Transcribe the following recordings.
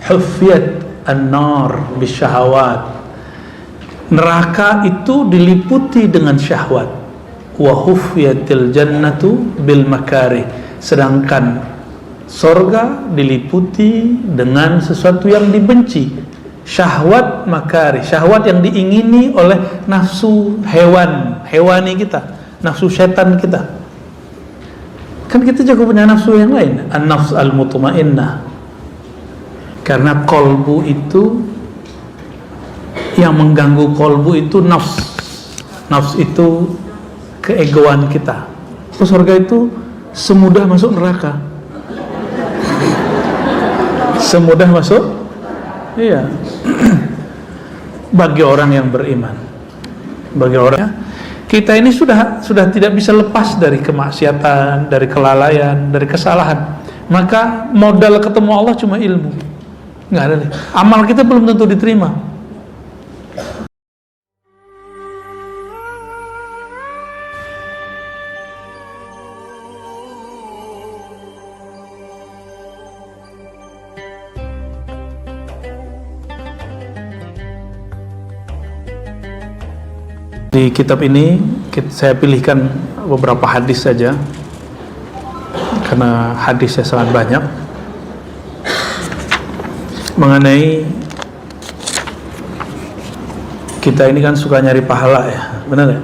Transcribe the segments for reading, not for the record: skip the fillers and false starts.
Huffiyat an-nar bisyahawat. Neraka itu diliputi dengan syahwat. Wa huffiyatil jannatu bil makarih. Sedangkan sorga diliputi dengan sesuatu yang dibenci. Syahwat makarih, syahwat yang diingini oleh nafsu hewani kita, nafsu setan kita. Kan kita juga punya nafsu yang lain, an-nafs al-mutmainnah. Karena kolbu itu, yang mengganggu kolbu itu nafs. Nafs itu keegoan kita. Surga itu semudah masuk neraka. Semudah masuk? Iya. Bagi orang yang beriman. Bagi orang, kita ini sudah tidak bisa lepas dari kemaksiatan, dari kelalaian, dari kesalahan. Maka modal ketemu Allah cuma ilmu. Nggak ada. Amal kita belum tentu diterima. Di kitab ini saya pilihkan beberapa hadis saja, karena hadisnya sangat banyak, mengenai kita ini kan suka nyari pahala ya, benar ya?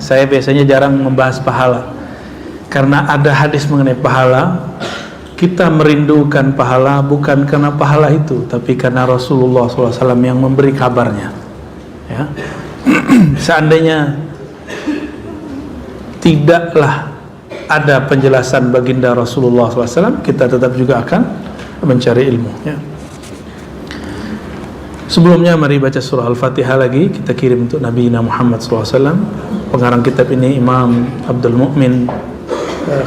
Saya biasanya jarang membahas pahala, karena ada hadis mengenai pahala. Kita merindukan pahala bukan karena pahala itu, tapi karena Rasulullah SAW yang memberi kabarnya ya. Seandainya tidaklah ada penjelasan baginda Rasulullah SAW, kita tetap juga akan mencari ilmu ya. Sebelumnya mari baca surah Al-Fatihah lagi, kita kirim untuk Nabi Muhammad SAW. Pengarang kitab ini Imam Abdul Mu'min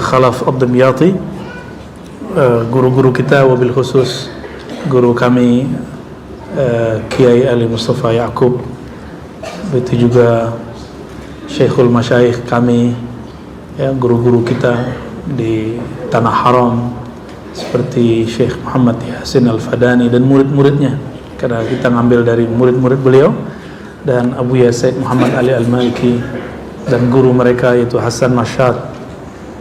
Khalaf Ad-Dimyati, guru-guru kita, wabil khusus guru kami Kiai Ali Mustafa Ya'qub, begitu juga Syekhul Masyayikh kami ya, guru-guru kita di Tanah Haram seperti Syekh Muhammad Yasin Al-Fadani dan murid-muridnya, karena kita ngambil dari murid-murid beliau, dan Abu Yasid Muhammad Ali Al-Maliki, dan guru mereka yaitu Hasan Masyad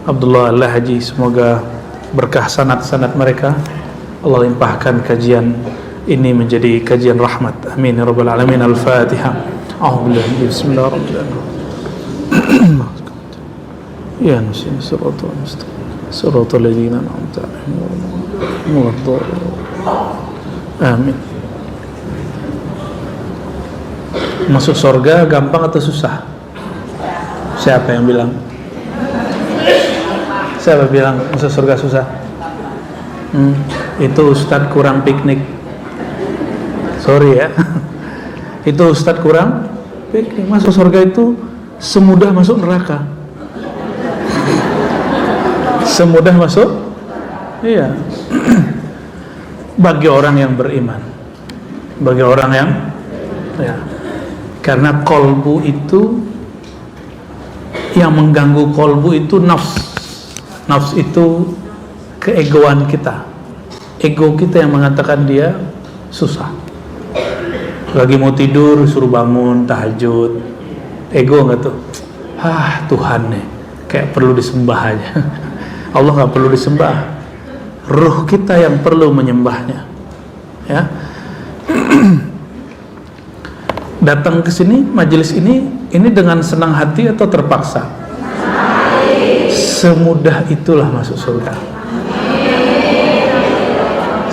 Abdullah Al-Haji. Semoga berkah sanad-sanad mereka Allah limpahkan kajian ini menjadi kajian rahmat, amin ya rabbal alamin. Al-Fatihah. Bismillahirrahmanirrahim. Ya nasi siratal mustaqim siratal ladzina an'amta 'alaihim. Amin. Masuk surga gampang atau susah? Siapa yang bilang? Siapa bilang masuk surga susah? Itu Ustadz kurang piknik. Sorry ya. Itu Ustadz kurang piknik. Masuk surga itu semudah masuk neraka. Semudah masuk? Iya. Bagi orang yang beriman. Bagi orang yang ya. Karena kolbu itu, yang mengganggu kolbu itu nafs. Nafs itu keegoan kita. Ego kita yang mengatakan dia susah. Lagi mau tidur suruh bangun tahajud. Ego nggak tuh? Tuhan nih kayak perlu disembah aja. Allah nggak perlu disembah. Ruh kita yang perlu menyembahnya. Ya. Datang ke sini majelis ini dengan senang hati atau terpaksa? Semudah itulah masuk surga.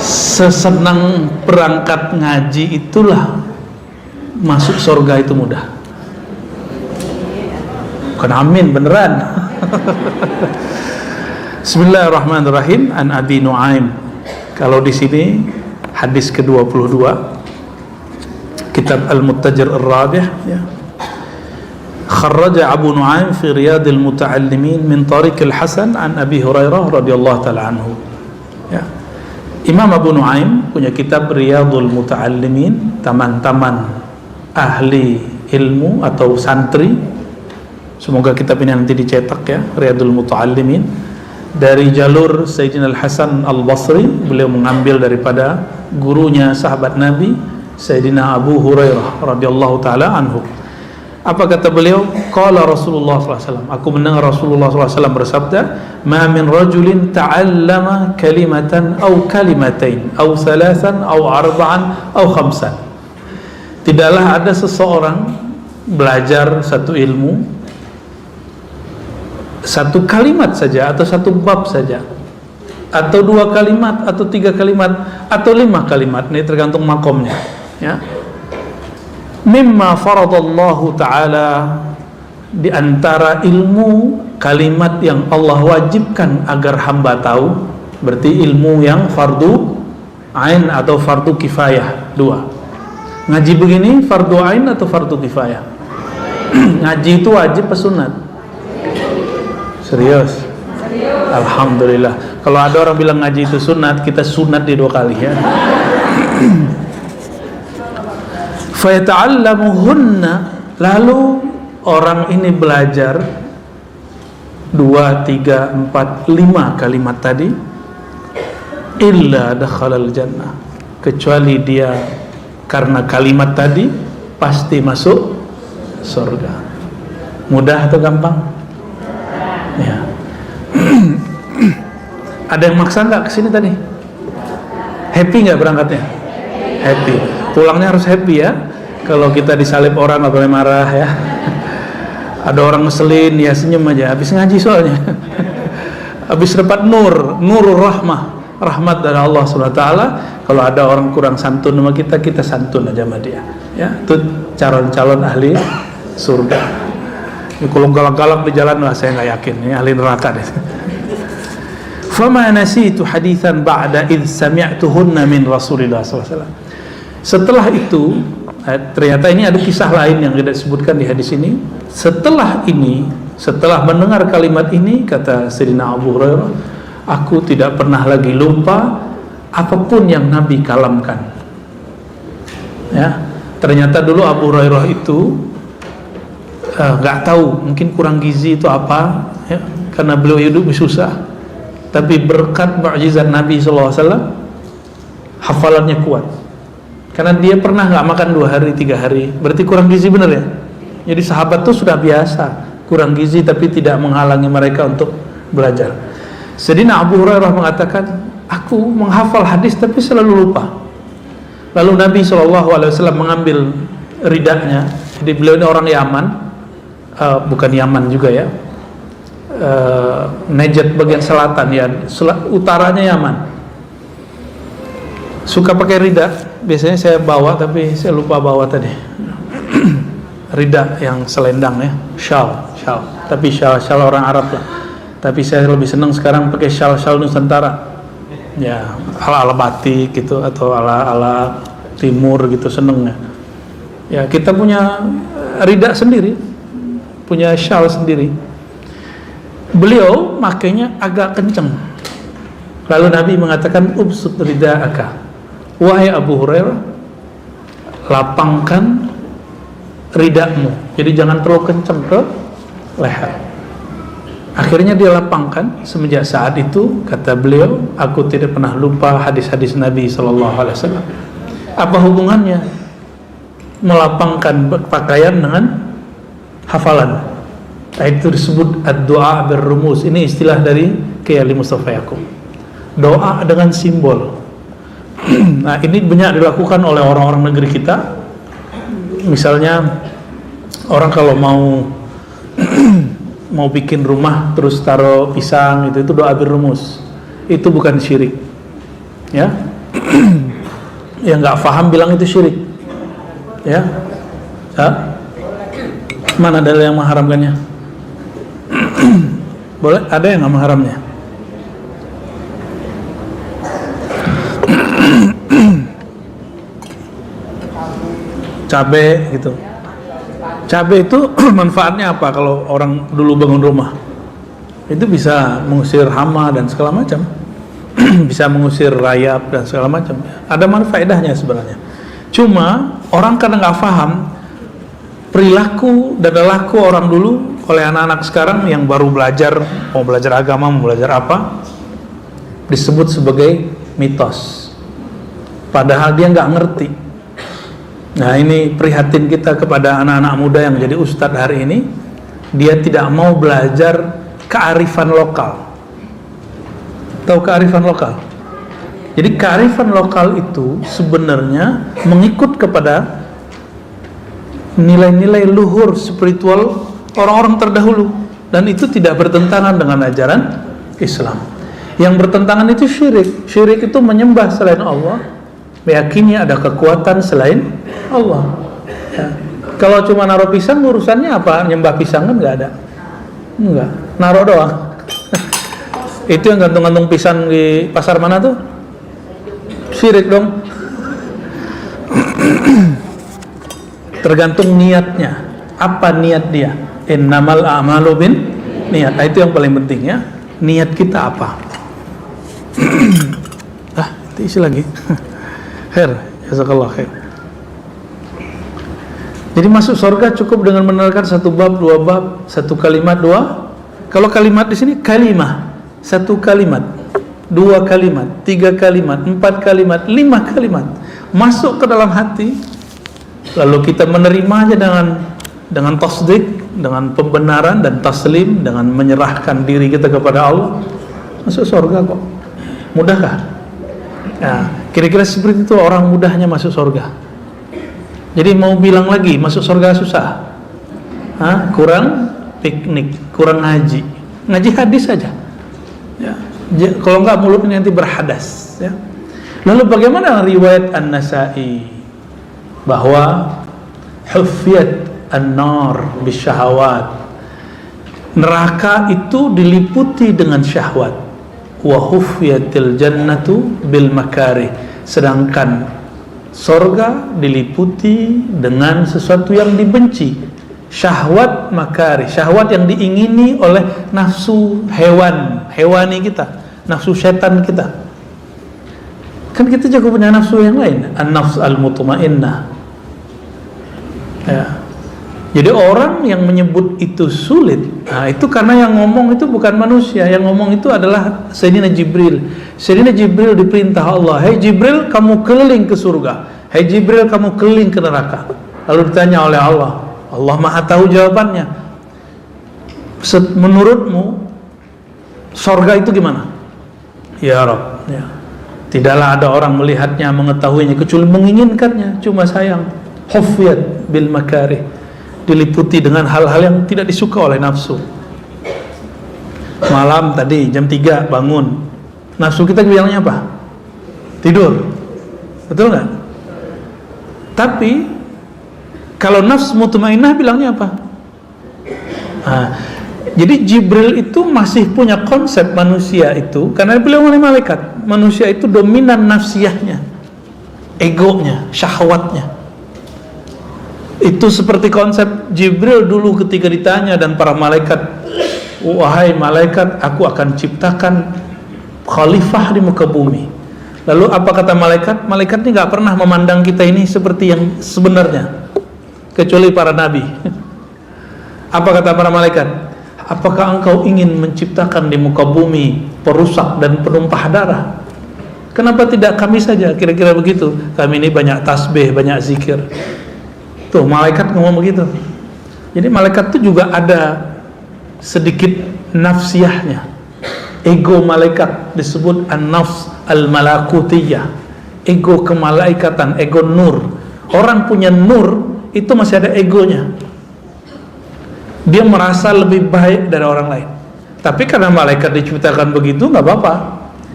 Sesenang perangkat ngaji itulah masuk surga itu mudah. Bukan amin, beneran. Bismillahirrahmanirrahim. An Abi Nu'aim. Kalau di sini hadis ke-22, kitab Al-Muttajir Ar-Rabih ya. Kharraja Abu Nu'aim fi Riyadil Muta'allimin min tariq Al-Hasan an Abi Hurairah radhiyallahu ta'ala anhu. Ya. Imam Abu Nu'aim punya kitab Riyadul Muta'allimin, taman-taman ahli ilmu atau santri. Semoga kitab ini nanti dicetak ya, Riyadul Muta'allimin, dari jalur Sayyidina Al-Hasan Al-Basri. Beliau mengambil daripada gurunya sahabat Nabi Sayyidina Abu Hurairah radhiyallahu taala anhu. Apa kata beliau? Qala Rasulullah SAW, aku mendengar Rasulullah SAW bersabda, ma min rajulin ta'allama kalimatan aw kalimatain aw thalathan aw arba'an aw khamsan. Tidaklah ada seseorang belajar satu ilmu, satu kalimat saja atau satu bab saja, atau 2 kalimat atau 3 kalimat atau 5 kalimat, ini tergantung makomnya, ya. Mimma faradallahu ta'ala, di antara ilmu kalimat yang Allah wajibkan agar hamba tahu, berarti ilmu yang fardu ain atau fardu kifayah, 2. Ngaji begini fardu ain atau fardu kifayah? Ngaji itu wajib atau sunat? Serius? Alhamdulillah. Kalau ada orang bilang ngaji itu sunat, kita sunat di 2 kali, ya. Fayata'allamuhunna, lalu orang ini belajar 2, 3, 4, 5 kalimat tadi, illa dakhalal jannah, kecuali dia karena kalimat tadi pasti masuk surga. Mudah atau gampang? Ya. Ada yang maksa nggak kesini tadi? Happy nggak berangkatnya? Happy. Pulangnya harus happy, ya. Kalau kita disalib orang nggak boleh marah, ya. Ada orang ngeselin, ya senyum aja. Habis ngaji soalnya. Habis dapat nurul rahmah, rahmat dari Allah SWT. Kalau ada orang kurang santun sama kita, kita santun aja sama dia, ya. Itu calon-calon ahli surga. Ini kalau galak-galak di jalan, lah saya nggak yakin. Ini ahli neraka deh. Fama nasitu hadithan ba'da idh sami'tuhunna min Rasulillah SAW. Setelah itu, ternyata ini ada kisah lain yang tidak disebutkan di hadis ini. Setelah ini, setelah mendengar kalimat ini, kata Sayyidina Abu Hurairah, aku tidak pernah lagi lupa apapun yang Nabi kalamkan. Ya, ternyata dulu Abu Hurairah itu nggak tahu, mungkin kurang gizi itu apa, ya, karena beliau hidup susah. Tapi berkat mukjizat Nabi SAW, hafalannya kuat. Karena dia pernah nggak makan 2 hari, 3 hari, berarti kurang gizi, benar ya? Jadi sahabat tuh sudah biasa kurang gizi, tapi tidak menghalangi mereka untuk belajar. Sayyidina Abu Hurairah mengatakan, aku menghafal hadis tapi selalu lupa. Lalu Nabi SAW mengambil ridahnya. Jadi beliau ini orang Yaman, bukan Yaman juga, ya, Najd bagian selatan, ya, utaranya Yaman. Suka pakai rida. Biasanya saya bawa, tapi saya lupa bawa tadi. Rida yang selendang, ya, shawl. Tapi shawl orang Arab lah. Tapi saya lebih senang sekarang pakai shawl Nusantara. Ya, ala batik gitu, atau ala timur gitu, senengnya. Ya, kita punya rida sendiri, punya shawl sendiri. Beliau makainya agak kenceng. Lalu Nabi mengatakan, ubsut rida'aka, wahai Abu Hurairah, lapangkan ridakmu, jadi jangan terlalu kenceng ke leher. Akhirnya dia lapangkan. Semenjak saat itu, kata beliau, aku tidak pernah lupa hadis-hadis Nabi SAW. Apa hubungannya melapangkan pakaian dengan hafalan? Itu disebut ad-du'a birrumus. Ini istilah dari Kiai Mustafa Yaqub, doa dengan simbol. Nah, ini banyak dilakukan oleh orang-orang negeri kita. Misalnya orang kalau mau bikin rumah terus taruh pisang, itu doa birrumus. Itu bukan syirik, ya. Yang nggak paham bilang itu syirik, ya. Mana dalil yang mengharamkannya? Boleh, ada yang nggak mengharamnya? Cabe gitu. Cabe itu manfaatnya apa kalau orang dulu bangun rumah? Itu bisa mengusir hama dan segala macam. Bisa mengusir rayap dan segala macam. Ada manfaatnya sebenarnya. Cuma orang kadang nggak paham perilaku dan laku orang dulu oleh anak-anak sekarang yang baru belajar, mau belajar agama, mau belajar apa, disebut sebagai mitos. padahal dia nggak ngerti. Nah, ini prihatin kita kepada anak-anak muda yang jadi ustadz hari ini. Dia tidak mau belajar kearifan lokal. Tahu kearifan lokal? Jadi kearifan lokal itu sebenarnya mengikut kepada nilai-nilai luhur spiritual orang-orang terdahulu, dan itu tidak bertentangan dengan ajaran Islam. Yang bertentangan itu syirik. Syirik itu menyembah selain Allah, meyakini ada kekuatan selain Allah. Ya. Kalau cuma naruh pisang, urusannya apa? Nyembah pisang kan nggak ada. Enggak, naruh doang. Itu yang gantung-gantung pisang di pasar mana tuh? Syirik dong. Tergantung niatnya. Apa niat dia? Innamal a'malu bin niat. Itu yang paling penting ya. Niat kita apa? Itu isi lagi. Khair, jazakallah khair. Jadi masuk surga cukup dengan menerangkan satu bab, dua bab, satu kalimat, dua. Kalau kalimat di sini kalimah, satu kalimat, dua kalimat, tiga kalimat, empat kalimat, lima kalimat, masuk ke dalam hati, lalu kita menerimanya dengan tasdik, dengan pembenaran dan taslim, dengan menyerahkan diri kita kepada Allah, masuk surga kok. Mudahkah? Ya, kira-kira seperti itu orang mudahnya masuk surga. Jadi mau bilang lagi masuk surga susah? Kurang piknik, kurang ngaji hadis saja. Ya. Kalau enggak mulutnya nanti berhadas. Ya. Lalu bagaimana riwayat An-Nasa'i bahwa hufiyat an-nar bisyahawat, neraka itu diliputi dengan syahwat, wa hufiyatil jannatu bil makarih, sedangkan surga diliputi dengan sesuatu yang dibenci, syahwat makari, syahwat yang diingini oleh nafsu hewani kita, nafsu setan kita. Kan kita juga punya nafsu yang lain, an-nafs al-mutmainnah. Ya. Jadi orang yang menyebut itu sulit, itu karena yang ngomong itu bukan manusia, yang ngomong itu adalah Sayyidina Jibril. Sayyidina Jibril diperintah Allah, "Hei Jibril, kamu keliling ke surga. Hei Jibril, kamu keliling ke neraka." Lalu ditanya oleh Allah, Allah Maha tahu jawabannya. Menurutmu surga itu gimana? Ya Rabb, ya. Tidaklah ada orang melihatnya, mengetahuinya, kecuali menginginkannya. Cuma sayang, hufiyat bil makarih, diliputi dengan hal-hal yang tidak disuka oleh nafsu. Malam tadi jam 3 bangun, nafsu kita bilangnya apa? Tidur. Betul nggak? Tapi kalau nafsu mutmainnah bilangnya apa? Jadi Jibril itu masih punya konsep manusia itu, karena beliau oleh malaikat. Manusia itu dominan nafsiyahnya, egonya, syahwatnya. Itu seperti konsep Jibril dulu ketika ditanya dan para malaikat, "Wahai malaikat, aku akan ciptakan khalifah di muka bumi." Lalu apa kata malaikat? Malaikat ini gak pernah memandang kita ini seperti yang sebenarnya, kecuali para nabi. Apa kata para malaikat? Apakah engkau ingin menciptakan di muka bumi perusak dan penumpah darah? Kenapa tidak kami saja? Kira-kira begitu. Kami ini banyak tasbih, banyak zikir. Tuh, malaikat ngomong begitu. Jadi malaikat itu juga ada sedikit nafsiyahnya. Ego malaikat disebut an-nafs al-malakutiyah, ego kemalaikatan, ego nur. Orang punya nur itu masih ada egonya. Dia merasa lebih baik dari orang lain. Tapi karena malaikat diciptakan begitu, nggak apa-apa.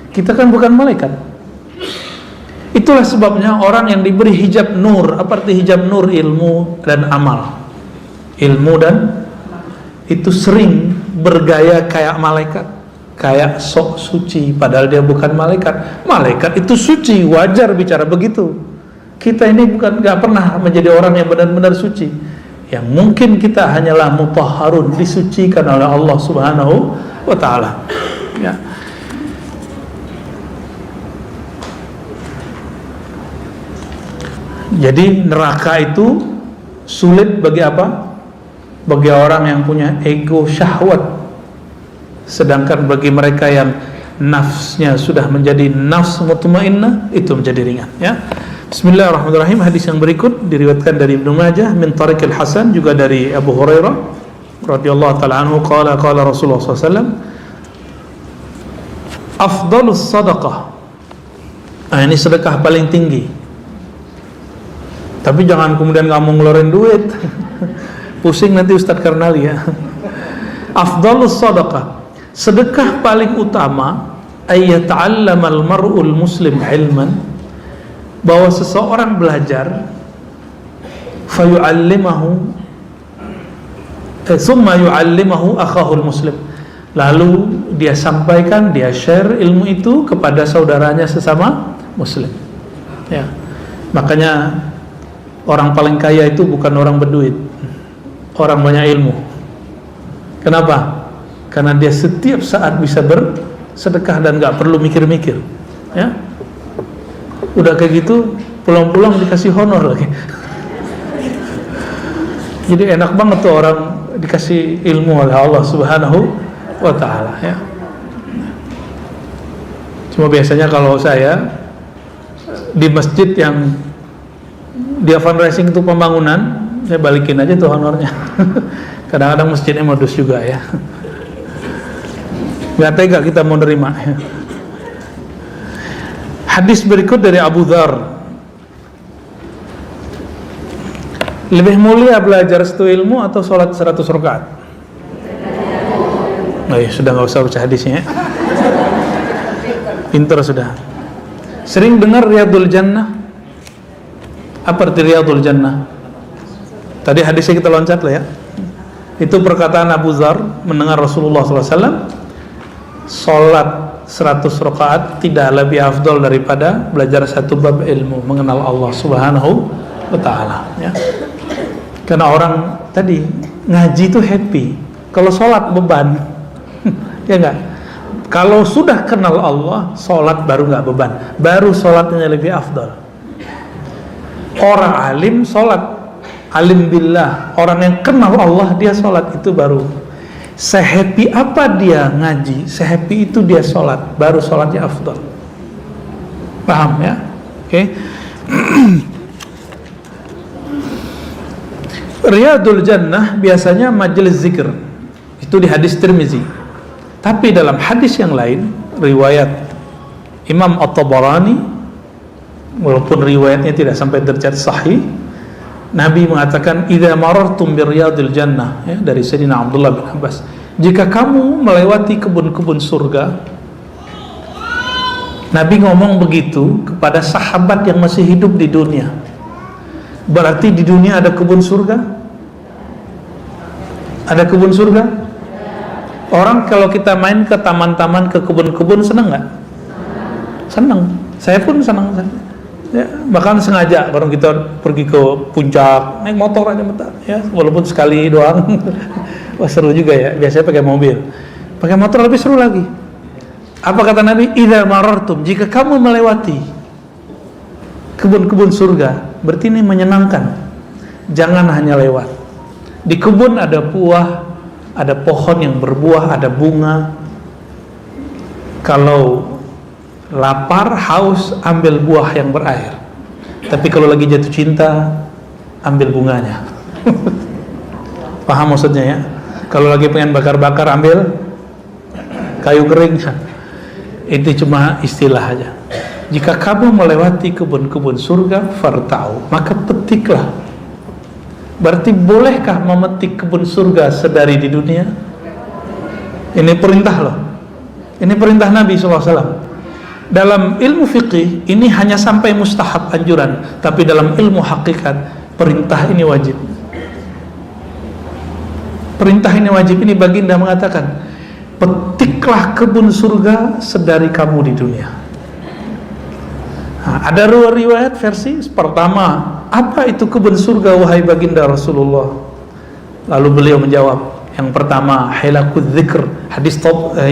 Kita kan bukan malaikat. Itulah sebabnya orang yang diberi hijab nur. Apa arti hijab nur? Ilmu dan amal. Ilmu dan itu sering bergaya kayak malaikat, kayak sok suci, padahal dia bukan malaikat. Malaikat itu suci, wajar bicara begitu. Kita ini nggak pernah menjadi orang yang benar-benar suci. Yang mungkin kita hanyalah mutahharun, disucikan oleh Allah Subhanahu wa ta'ala. Ya. Jadi neraka itu sulit bagi apa? Bagi orang yang punya ego syahwat. Sedangkan bagi mereka yang nafsnya sudah menjadi nafs mutmainnah, itu menjadi ringan, ya. Bismillahirrahmanirrahim. Hadis yang berikut diriwayatkan dari Ibnu Majah min Tariqil Hasan, juga dari Abu Hurairah radhiyallahu taala anhu, qala Rasulullah sallallahu alaihi wasallam, afdhalus sadaqah. Ini sedekah paling tinggi. Tapi jangan kemudian kamu ngeluarin duit. Pusing nanti Ustadz Karnali, ya. Afdhalus sadaqah, sedekah paling utama, ayyata'allamal mar'ul muslim ilman, bahwa seseorang belajar, fayu'allimahu summa yu'allimahu akhahul muslim, lalu dia sampaikan, dia share ilmu itu kepada saudaranya sesama muslim, ya. Makanya orang paling kaya itu bukan orang berduit, orang banyak ilmu. Kenapa? Karena dia setiap saat bisa bersedekah dan gak perlu mikir-mikir, ya. Udah kayak gitu, pulang-pulang dikasih honor lagi. Jadi enak banget tuh orang dikasih ilmu oleh Allah Subhanahu wa ta'ala, ya. Cuma biasanya kalau saya di masjid yang dia fundraising untuk pembangunan, saya balikin aja tuh honornya. Kadang-kadang masjidnya modus juga, ya. Gak tega kita mau nerima, ya. Hadis berikut dari Abu Dzar, lebih mulia belajar satu ilmu atau sholat 100 rakaat? Oh ya, sudah gak usah baca hadisnya, ya. Pintar sudah. Sering dengar Riyadul Jannah? Apa arti Riyadul Jannah? Tadi hadisnya kita loncat lah, ya. Itu perkataan Abu Dzar mendengar Rasulullah SAW sholat 100 rakaat tidak lebih afdol daripada belajar satu bab ilmu, mengenal Allah Subhanahu wa ta'ala, ya. Karena orang tadi ngaji itu happy, kalau sholat beban. Ya enggak? Kalau sudah kenal Allah, sholat baru nggak beban, baru sholatnya lebih afdol. Orang alim sholat, alim billah, orang yang kenal Allah dia sholat, itu baru sehappy apa dia ngaji, sehappy itu dia sholat, baru sholatnya afdol. Paham, ya? Oke. Riyadul Jannah biasanya majelis zikir, itu di hadis Tirmizi. Tapi dalam hadis yang lain, riwayat Imam At-Tabarani, walaupun riwayatnya tidak sampai derajat sahih, Nabi mengatakan, idza marartum bi riyadil jannah, ya, dari Sayyidina Abdullah bin Abbas, jika kamu melewati kebun-kebun surga. Nabi ngomong begitu kepada sahabat yang masih hidup di dunia. Berarti di dunia ada kebun surga? Ada kebun surga? Orang kalau kita main ke taman-taman, ke kebun-kebun, senang nggak? Senang. Saya pun senang. Ya, bahkan sengaja bareng kita pergi ke puncak naik motor aja bentar, ya, walaupun sekali doang. Wah, seru juga, ya. Biasanya pakai mobil, pakai motor lebih seru lagi. Apa kata Nabi? Idza marartum, jika kamu melewati kebun-kebun surga, berarti ini menyenangkan. Jangan hanya lewat. Di kebun ada buah, ada pohon yang berbuah, ada bunga. Kalau lapar, haus, ambil buah yang berair. Tapi kalau lagi jatuh cinta, ambil bunganya. Paham maksudnya, ya? Kalau lagi pengen bakar-bakar, ambil kayu kering. Itu cuma istilah aja. Jika kamu melewati kebun-kebun surga, fartau, maka petiklah. Berarti bolehkah memetik kebun surga sedari di dunia? Ini perintah loh. Ini perintah Nabi SAW. Dalam ilmu fiqih ini hanya sampai mustahab, anjuran, tapi dalam ilmu hakikat perintah ini wajib. Perintah ini wajib. Ini baginda mengatakan, petiklah kebun surga sedari kamu di dunia. Nah, ada dua riwayat versi. Pertama, apa itu kebun surga wahai baginda Rasulullah? Lalu beliau menjawab, yang pertama halaquz zikr, hadis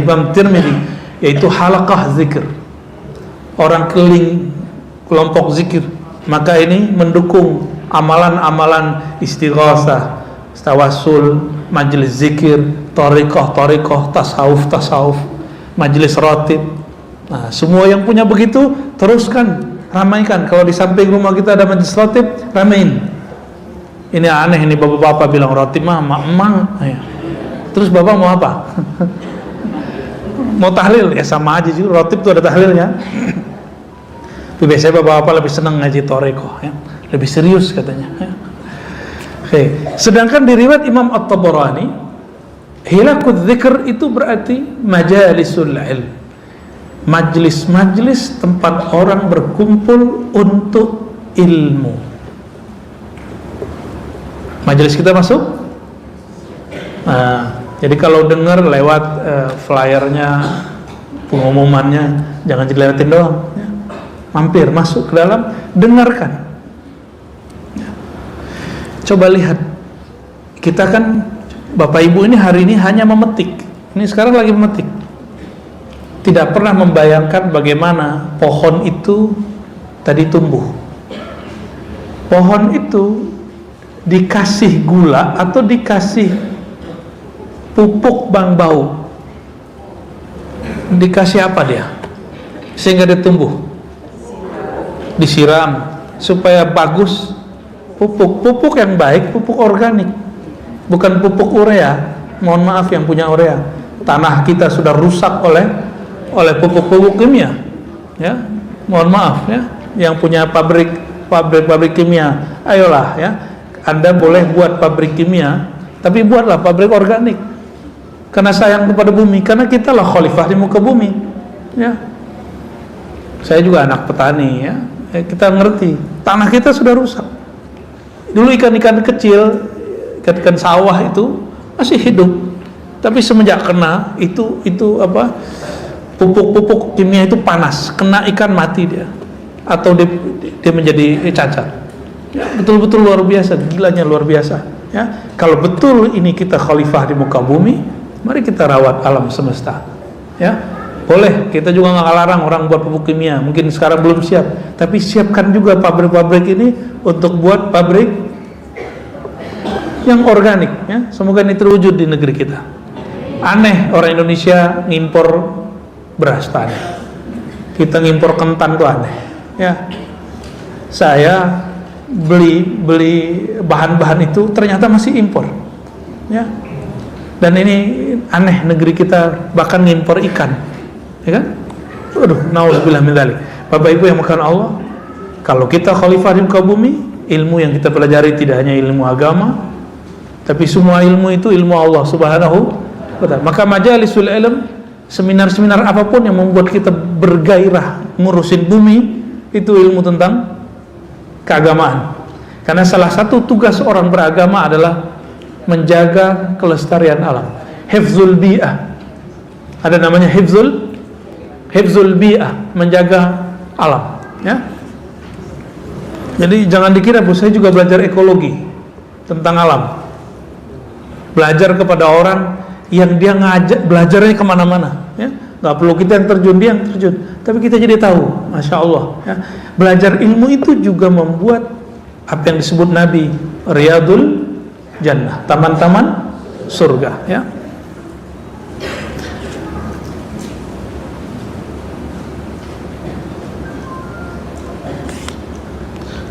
Imam Tirmidzi, yaitu halaqah zikr, orang keliling kelompok zikir. Maka ini mendukung amalan-amalan istighosah, tawassul, majelis zikir, thariqah, tasawuf, majelis ratib, Nah, semua yang punya begitu teruskan, ramaikan. Kalau di samping rumah kita ada majelis ratib, ramein. Ini aneh, ini bapak-bapak bilang ratib mah emang. Terus bapak mau apa? Mau tahlil? Ya sama aja juga, ratib tuh ada tahlilnya. Tapi biasanya bapak-bapak lebih senang ngaji toreko, ya. Lebih serius katanya, ya. Oke. Sedangkan di riwayat Imam At-Tabarani, hilakut dzikr itu berarti majalisul ilm, majlis-majlis tempat orang berkumpul untuk ilmu. Majelis kita masuk. Nah, jadi kalau dengar lewat flyernya, pengumumannya, jangan dilewatin doang, ya. Mampir, masuk ke dalam, dengarkan. Ya. Coba lihat, kita kan Bapak Ibu ini hari ini hanya memetik. Ini sekarang lagi memetik. Tidak pernah membayangkan bagaimana pohon itu tadi tumbuh. Pohon itu dikasih gula atau dikasih pupuk bau, dikasih apa dia sehingga dia tumbuh? Disiram supaya bagus. Pupuk yang baik, pupuk organik, bukan pupuk urea. Mohon maaf yang punya urea, tanah kita sudah rusak oleh pupuk-pupuk kimia, ya. Mohon maaf, ya, yang punya pabrik kimia, ayolah, ya, Anda boleh buat pabrik kimia, tapi buatlah pabrik organik, karena sayang kepada bumi, karena kita lah khalifah di muka bumi, ya. Saya juga anak petani, ya, kita ngerti tanah kita sudah rusak. Dulu ikan-ikan kecil, ikan sawah itu masih hidup, tapi semenjak kena itu apa, pupuk kimia itu panas, kena ikan mati dia, atau dia menjadi cacat. Ya, betul-betul luar biasa, gilanya luar biasa, ya. Kalau betul ini kita khalifah di muka bumi, mari kita rawat alam semesta, ya. Boleh, kita juga nggak larang orang buat pupuk kimia, mungkin sekarang belum siap, tapi siapkan juga pabrik-pabrik ini untuk buat pabrik yang organik, ya. Semoga ini terwujud di negeri kita. Aneh orang Indonesia ngimpor beras, aneh. Kita ngimpor kentan tuh aneh, ya. Saya beli bahan-bahan itu ternyata masih impor, ya. Dan ini aneh, negeri kita bahkan ngimpor ikan, ya kan? Aduh, naudzubillah min dzalik. Bapak Ibu yang makan Allah, kalau kita khalifah di muka bumi, ilmu yang kita pelajari tidak hanya ilmu agama, tapi semua ilmu itu ilmu Allah Subhanahu wa ta'ala. Maka majalisul ilm, seminar-seminar apapun yang membuat kita bergairah ngurusin bumi, itu ilmu tentang keagamaan. Karena salah satu tugas orang beragama adalah menjaga kelestarian alam. Hifzul bi'ah. Ada namanya hifzul bi'ah, menjaga alam, ya. Jadi jangan dikira Bu, saya juga belajar ekologi tentang alam. Belajar kepada orang yang dia ngajak, belajarnya kemana-mana, ya. Nggak perlu kita yang terjun, dia yang terjun, tapi kita jadi tahu, Masya Allah, ya. Belajar ilmu itu juga membuat apa yang disebut Nabi Riyadul Jannah, taman-taman surga, ya.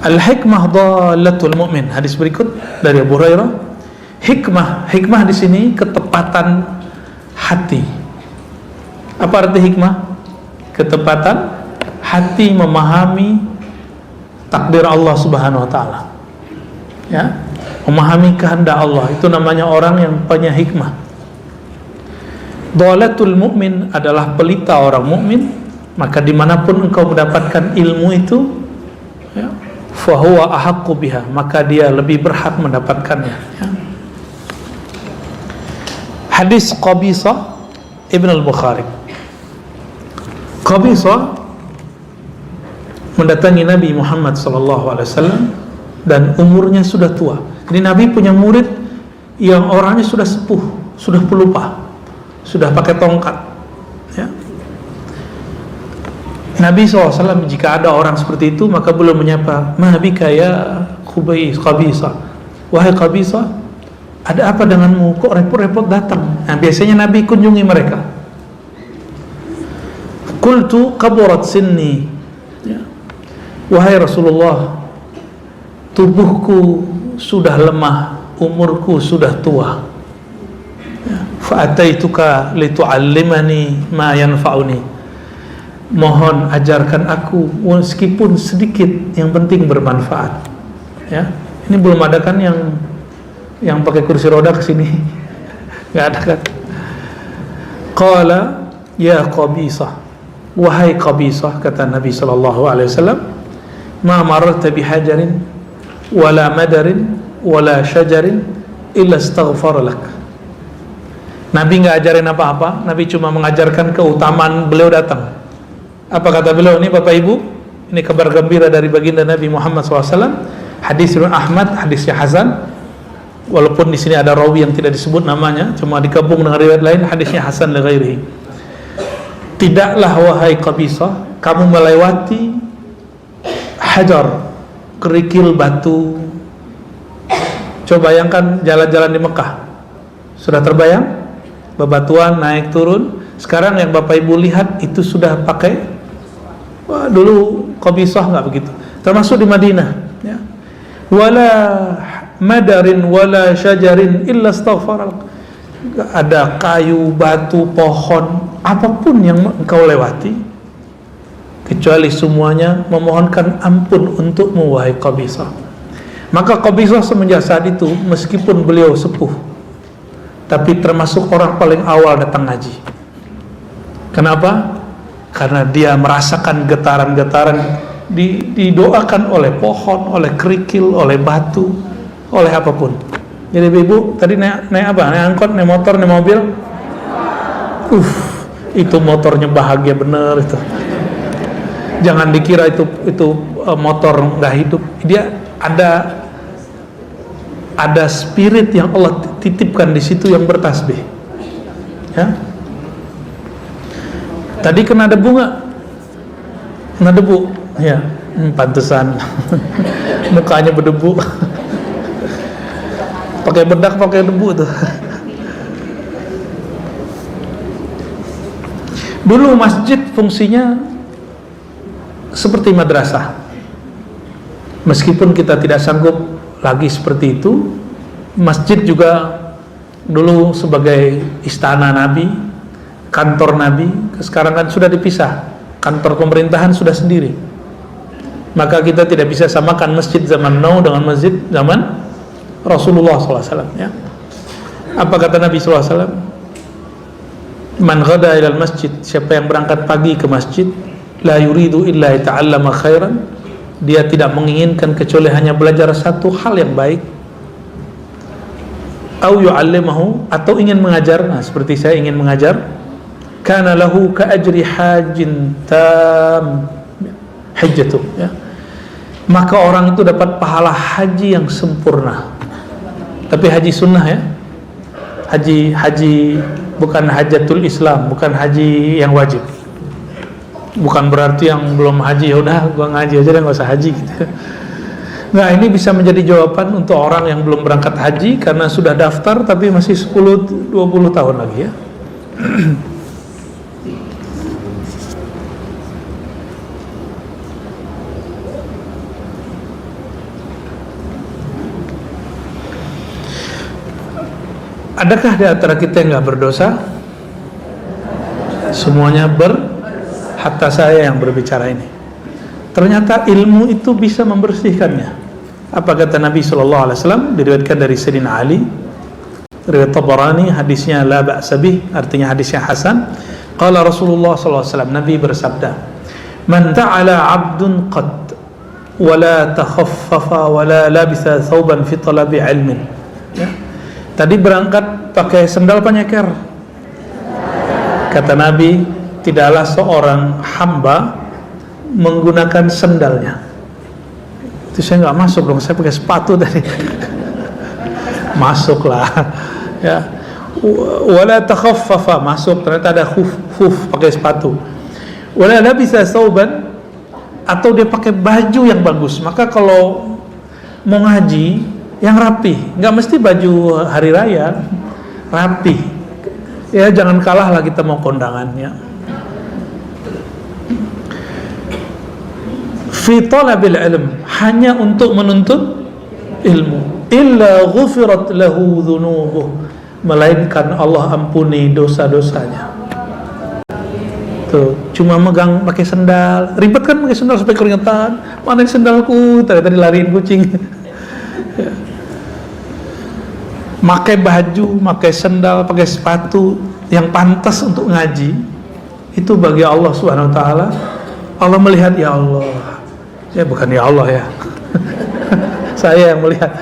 Al-hikmah dhalatul mu'min. Hadis berikut dari Abu Hurairah. Hikmah di sini ketepatan hati. Apa arti hikmah? Ketepatan hati memahami takdir Allah Subhanahu wa taala. Ya, memahami kehendak Allah, itu namanya orang yang punya hikmah. Dhalatul mu'min adalah pelita orang mukmin, maka dimanapun engkau mendapatkan ilmu itu, ya, fahuwa ahaqqu biha, maka dia lebih berhak mendapatkannya, ya. Hadis Qabisah Ibn al-Bukhari. Qabisah mendatangi Nabi Muhammad SAW dan umurnya sudah tua. Jadi Nabi punya murid yang orangnya sudah sepuh, sudah pelupa, sudah pakai tongkat, ya. Nabi SAW jika ada orang seperti itu maka belum menyapa, ma bika ya Qabisah, wahai Qabisah, ada apa denganmu, kok repot-repot datang? Nah, biasanya Nabi kunjungi mereka. Qultu kaburat sinni, ya. Wahai Rasulullah, tubuhku sudah lemah, umurku sudah tua. Fa'ataituka litu'allimani ma yanfa'uni. Mohon ajarkan aku meskipun sedikit, yang penting bermanfaat. Ya, ini belum ada kan yang pakai kursi roda kesini? Nggak ada kan? Qala ya Qabisah, wahai Qabisah, kata Nabi sallallahu alaihi wasallam, ma mararta bihajarin wala madarin wala syajarin illa astaghfara lak. Nabi nggak ajarin apa-apa, Nabi cuma mengajarkan keutamaan beliau datang. Apa kata beliau? Ini Bapak Ibu, ini kabar gembira dari baginda Nabi Muhammad SAW. Hadis Ibnu Ahmad, hadisnya Hasan. Walaupun di sini ada rawi yang tidak disebut namanya, cuma digabung dengan riwayat lain, hadisnya Hasan li ghairihi. Tidaklah wahai Qabisah, kamu melewati hajar, kerikil batu. Coba bayangkan jalan-jalan di Mekah. Sudah terbayang? Bebatuan naik turun. Sekarang yang Bapak Ibu lihat itu sudah pakai, wah, dulu Qabisah nggak begitu. Termasuk di Madinah, ya. Wala madarin wala syajarin illa astaghfar. Gak ada kayu, batu, pohon, apapun yang engkau lewati, kecuali semuanya memohonkan ampun untukmu, wahai Qabisah. Maka Qabisah semenjak saat itu, meskipun beliau sepuh, tapi termasuk orang paling awal datang ngaji. Kenapa? Karena dia merasakan getaran-getaran didoakan oleh pohon, oleh kerikil, oleh batu, oleh apapun. Jadi ibu tadi naik apa? Naik angkot, naik motor, naik mobil. Itu motornya bahagia bener itu. Jangan dikira itu motor nggak hidup. Dia ada spirit yang Allah titipkan di situ yang bertasbih. Ya. Tadi kena debu nggak? Kena debu, ya. Pantesan mukanya berdebu. Pakai bedak, pakai debu tuh. Dulu masjid fungsinya seperti madrasah. Meskipun kita tidak sanggup lagi seperti itu, masjid juga dulu sebagai istana Nabi, kantor Nabi. Sekarang kan sudah dipisah, kantor pemerintahan sudah sendiri. Maka kita tidak bisa samakan masjid zaman now dengan masjid zaman Rasulullah SAW, ya. Apa kata Nabi SAW? Man ghada ilal masjid, siapa yang berangkat pagi ke masjid, la yuridu illa ta'allama khairan, dia tidak menginginkan kecuali hanya belajar satu hal yang baik, au yu'allimahu, atau ingin mengajar. Nah, seperti saya ingin mengajar, kana lahu ka ajri hajin tam hajjatu, ya. Maka orang itu dapat pahala haji yang sempurna. Tapi haji sunnah, ya. Haji bukan hajatul Islam, bukan haji yang wajib. Bukan berarti yang belum haji, ya udah gua ngaji aja deh, nggak usah haji gitu. Nah, ini bisa menjadi jawaban untuk orang yang belum berangkat haji karena sudah daftar tapi masih 10-20 tahun lagi, ya. Adakah di antara kita yang nggak berdosa? Semuanya hatta saya yang berbicara ini. Ternyata ilmu itu bisa membersihkannya. Apa kata Nabi SAW? Diriwayatkan dari Sayyidina Ali, riwayat Tabarani, hadisnya la ba'sa bih, artinya hadisnya hasan. Qala Rasulullah SAW, Nabi bersabda, man ta'ala 'abdun qad wala takhaffafa wala labisa thawban fi talabi ilmin. Ya. Tadi berangkat pakai sendal penyeker. Kata Nabi, tidaklah seorang hamba menggunakan sendalnya. Itu saya nggak masuk dong, saya pakai sepatu tadi. Masuklah, ya. Wala takhaffafa, masuk, ternyata ada khuf pakai sepatu. Wala labisa thawban, atau dia pakai baju yang bagus. Maka kalau mau ngaji yang rapi, nggak mesti baju hari raya, rapi. Ya, jangan kalah lah kita mau kondangannya. fi talabil ilm, hanya untuk menuntut ilmu, illa ghufirat lahu dhunubuh, melainkan Allah ampuni dosa-dosanya. Tuh, cuma megang pakai sendal, ribet kan pakai sendal sampai keringetan. Mana sendalku? Tadi lariin kucing. Pakai baju, pakai sendal, pakai sepatu yang pantas untuk ngaji, itu bagi Allah Subhanahu wa taala. Allah melihat, ya Allah. Ya bukan ya Allah ya. Saya yang melihat.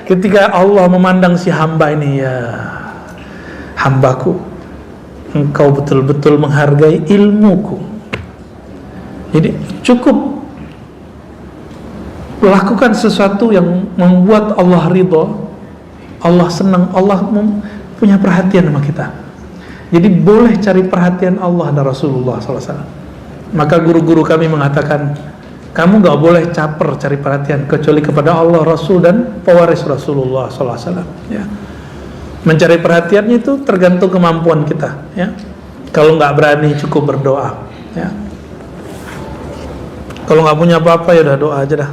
Ketika Allah memandang si hamba ini, ya hambaku, engkau betul-betul menghargai ilmuku. Jadi cukup lakukan sesuatu yang membuat Allah ridha, Allah senang, Allah punya perhatian sama kita. Jadi boleh cari perhatian Allah dan Rasulullah SAW. Maka guru-guru kami mengatakan, kamu gak boleh caper cari perhatian kecuali kepada Allah, Rasul, dan pewaris Rasulullah SAW. Ya. Mencari perhatiannya itu tergantung kemampuan kita. Ya. Kalau nggak berani cukup berdoa. Ya. Kalau nggak punya apa-apa ya udah doa aja dah.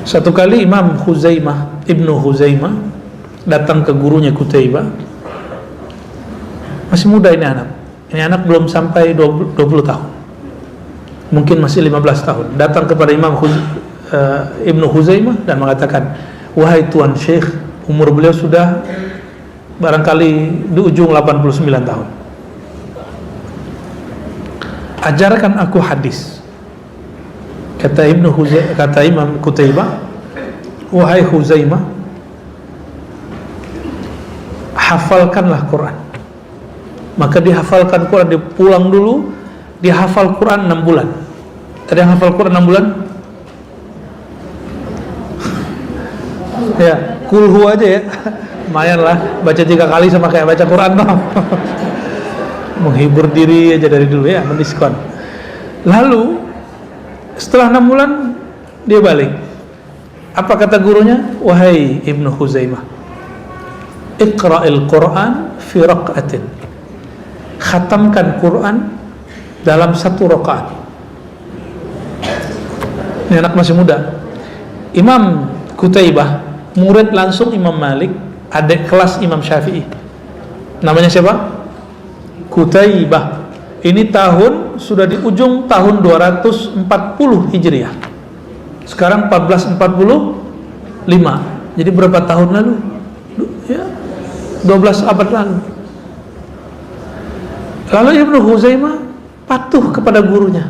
Satu kali Imam Huzaimah, Ibnu Huzaimah datang ke gurunya Qutaibah. Masih muda ini anak. Ini anak belum sampai 20 tahun. Mungkin masih 15 tahun. Datang kepada Imam Ibnu Huzaimah dan mengatakan, wahai Tuan Syekh, umur beliau sudah barangkali di ujung 89 tahun. Ajarkan aku hadis. Kata Imam Qutaibah, wahai Huzaimah, hafalkanlah Quran. Maka dihafalkan Quran, dia pulang dulu, dihafal Quran 6 bulan. Ada yang hafal Quran 6 bulan? Ya, kulhu aja ya. Lumayan lah, baca 3 kali sama kayak baca Quran toh. Menghibur diri aja dari dulu ya, mendiskon. Lalu setelah 6 bulan dia balik. Apa kata gurunya? Wahai Ibnu Huzaimah, Iqra'il Quran fi raq'atin. Khatamkan Quran dalam 1 rakaat. Ini anak masih muda. Imam Qutaibah murid langsung Imam Malik, adik kelas Imam Syafi'i. Namanya siapa? Qutaibah. Ini tahun sudah di ujung tahun 240 Hijriah. Sekarang 1445. Jadi berapa tahun lalu? Ya, 12 abad lalu. Lalu Ibnu Huzaimah patuh kepada gurunya.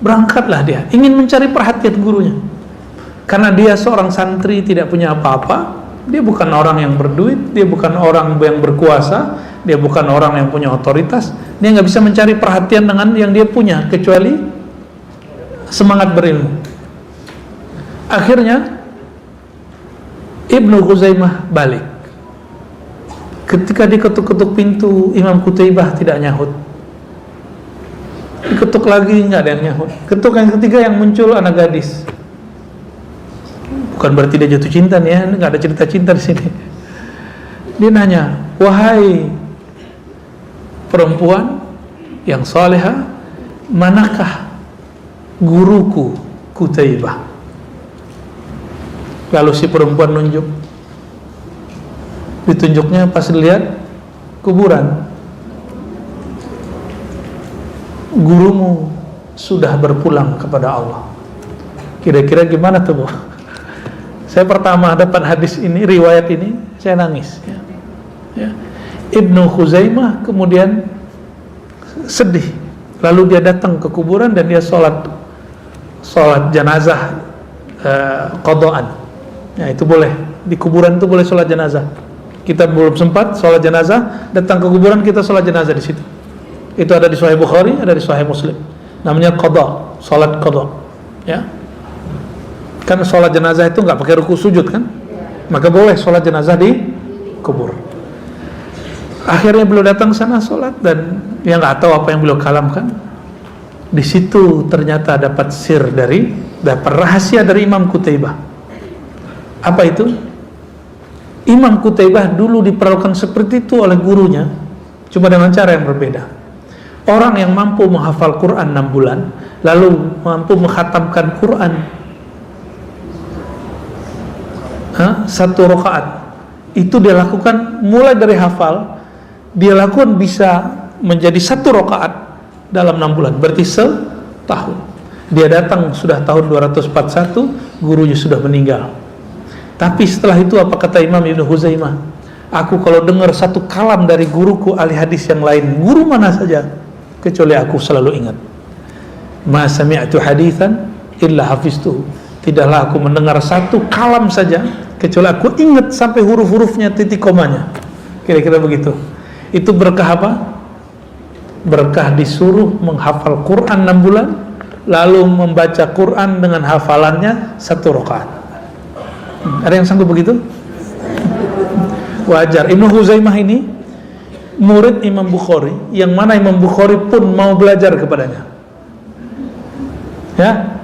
Berangkatlah dia, ingin mencari perhatian gurunya. Karena dia seorang santri, tidak punya apa-apa. Dia bukan orang yang berduit, dia bukan orang yang berkuasa, dia bukan orang yang punya otoritas. Dia nggak bisa mencari perhatian dengan yang dia punya, kecuali semangat berilmu. Akhirnya Ibnu Huzaimah balik. Ketika diketuk-ketuk pintu, Imam Qutaibah tidak nyahut. Diketuk lagi, nggak ada yang nyahut. Ketuk yang ketiga, yang muncul anak gadis. Bukan berarti dia jatuh cinta nih ya, nggak ada cerita cinta di sini. Dia nanya, wahai perempuan yang salehah, manakah guruku Qutaibah? Lalu si perempuan nunjuk. Ditunjuknya pas lihat kuburan. Gurumu sudah berpulang kepada Allah. Kira-kira gimana tuh, Bu? Saya pertama dapat hadis ini, riwayat ini, saya nangis. Ya. Ibnu Huzaimah kemudian sedih. Lalu dia datang ke kuburan dan dia sholat jenazah qadaan. Ya, itu boleh. Di kuburan itu boleh sholat jenazah. Kita belum sempat sholat jenazah, datang ke kuburan kita sholat jenazah di situ. Itu ada di Sahih Bukhari, ada di Sahih Muslim. Namanya qada, sholat qada. Ya. Kan sholat jenazah itu nggak pakai ruku sujud kan, maka boleh sholat jenazah di kubur. Akhirnya beliau datang sana sholat, dan dia nggak tahu apa yang beliau kalamkan. Di situ ternyata dapat dapat rahasia dari Imam Qutaibah. Apa itu? Imam Qutaibah dulu diperlakukan seperti itu oleh gurunya, cuma dengan cara yang berbeda. Orang yang mampu menghafal Quran 6 bulan, lalu mampu menghatamkan Quran 1 rakaat, itu dia lakukan mulai dari hafal, dia lakukan bisa menjadi 1 rakaat dalam 6 bulan, berarti setahun. Dia datang sudah tahun 241, gurunya sudah meninggal. Tapi setelah itu apa kata Imam Ibnu Huzaimah? Aku kalau dengar satu kalam dari guruku ahli hadis yang lain, guru mana saja, kecuali aku selalu ingat. Ma sami'tu haditsan illa hafiztuhu. Tidaklah aku mendengar satu kalam saja kecuali aku ingat sampai huruf-hurufnya, titik komanya. Kira-kira begitu. Itu berkah apa? Berkah disuruh menghafal Quran 6 bulan, lalu membaca Quran dengan hafalannya 1 rakaat. Ada yang sanggup begitu? Wajar. Ibnu Huzaimah ini murid Imam Bukhari, yang mana Imam Bukhari pun mau belajar kepadanya. Ya,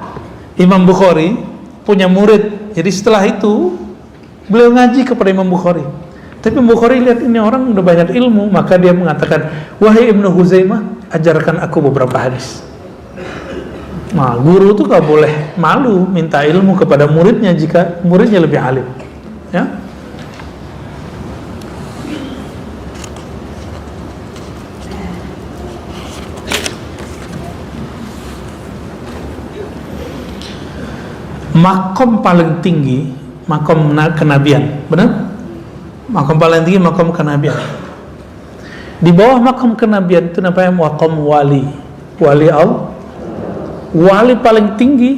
Imam Bukhari punya murid. Jadi setelah itu beliau ngaji kepada Imam Bukhari. Tapi Imam Bukhari lihat ini orang udah banyak ilmu, maka dia mengatakan, wahai Ibnu Huzaimah, ajarkan aku beberapa hadis. Nah, guru itu gak boleh malu minta ilmu kepada muridnya jika muridnya lebih alim. Ya. Makom paling tinggi, makom kenabian, benar? Makom paling tinggi, makom kenabian. Di bawah makom kenabian itu namanya makom wali. Wali Allah. Wali paling tinggi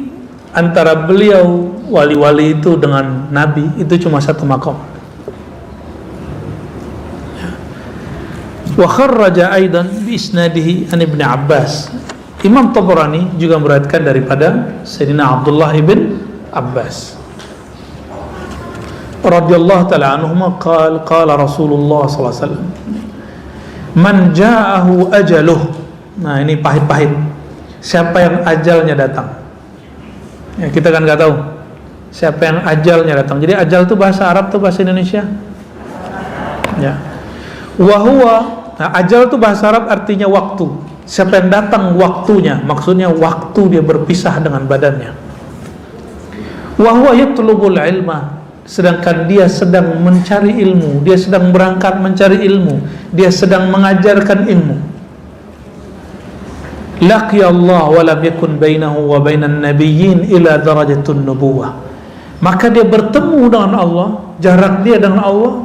antara beliau wali-wali itu dengan nabi itu cuma 1 makom. Wa kharraja aidan bi isnadihi an Ibnu Abbas. Imam Tabarani juga meriwayatkan daripada Sayyidina Abdullah ibn Abbas radhiyallahu ta'ala anhuma qala Rasulullah sallallahu alaihi wasallam, man ja'ahu ajaluh. Nah, ini pahit-pahit. Siapa yang ajalnya datang? Ya, kita kan nggak tahu siapa yang ajalnya datang. Jadi ajal itu bahasa Arab atau bahasa Indonesia? Ya. Wahuwa, nah, ajal itu bahasa Arab artinya waktu. Siapa yang datang waktunya, maksudnya waktu dia berpisah dengan badannya. Wahuwa yatlubul ilma, sedangkan dia sedang mencari ilmu, dia sedang berangkat mencari ilmu, dia sedang mengajarkan ilmu. Laqiya Allah wa lam yakun bainahu wa bainan nabiyyin ila darajatun nubuwah. Maka dia bertemu dengan Allah, jarak dia dengan Allah,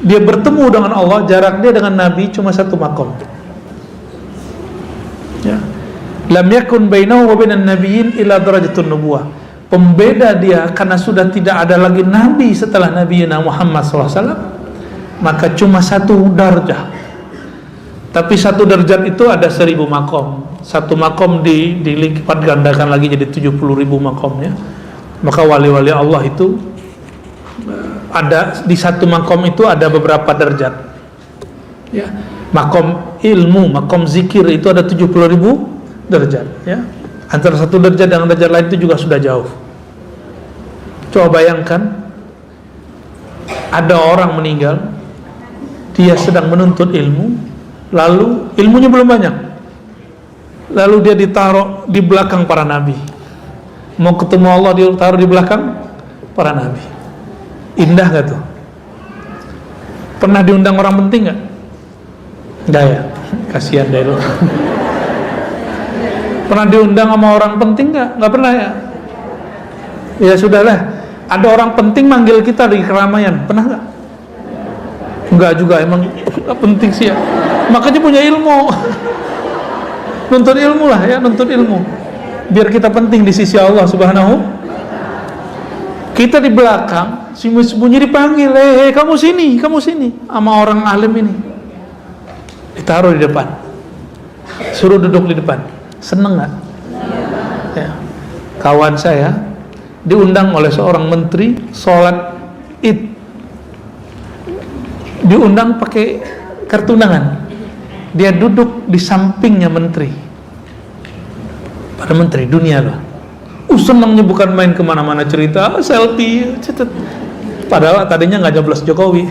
dia bertemu dengan Allah, jarak dia dengan Nabi cuma 1 makom. Ya. Lam yakun bainahu wa bainan nabiyyin ila darajatun nubuwah. Pembeda dia karena sudah tidak ada lagi Nabi setelah Nabi Muhammad SAW, maka cuma 1 darjah. Tapi 1 derajat itu ada 1000 makom. 1 makom dilipat gandakan lagi jadi 70.000 makomnya. Maka wali-wali Allah itu ada di 1 makom itu ada beberapa derajat. Ya. Makom ilmu, makom zikir itu ada 70.000 derajat. Ya. Antara 1 derajat dengan derajat lain itu juga sudah jauh. Coba bayangkan, ada orang meninggal, dia sedang menuntut ilmu, lalu ilmunya belum banyak, lalu dia ditaruh di belakang para nabi. Mau ketemu Allah dia taruh di belakang para nabi. Indah gak tuh? Pernah diundang orang penting gak? Enggak ya? Kasihan deh lo. Pernah diundang sama orang penting gak? Gak pernah ya? Ya sudahlah. Ada orang penting manggil kita di keramaian, pernah gak? Enggak juga, emang gak penting sih ya. Makanya punya ilmu. Nuntut ilmu lah ya, nuntut ilmu. Biar kita penting di sisi Allah Subhanahu. Kita di belakang, sembunyi dipanggil, kamu sini, sama orang alim ini. Ditaruh di depan. Suruh duduk di depan. Seneng gak? Ya. Kawan saya diundang oleh seorang menteri sholat Id. Diundang pakai kartu undangan. Dia duduk di sampingnya menteri. Pada menteri dunia loh. Senangnya bukan main kemana-mana cerita selfie, cetet. Padahal tadinya nggak nyoblos Jokowi.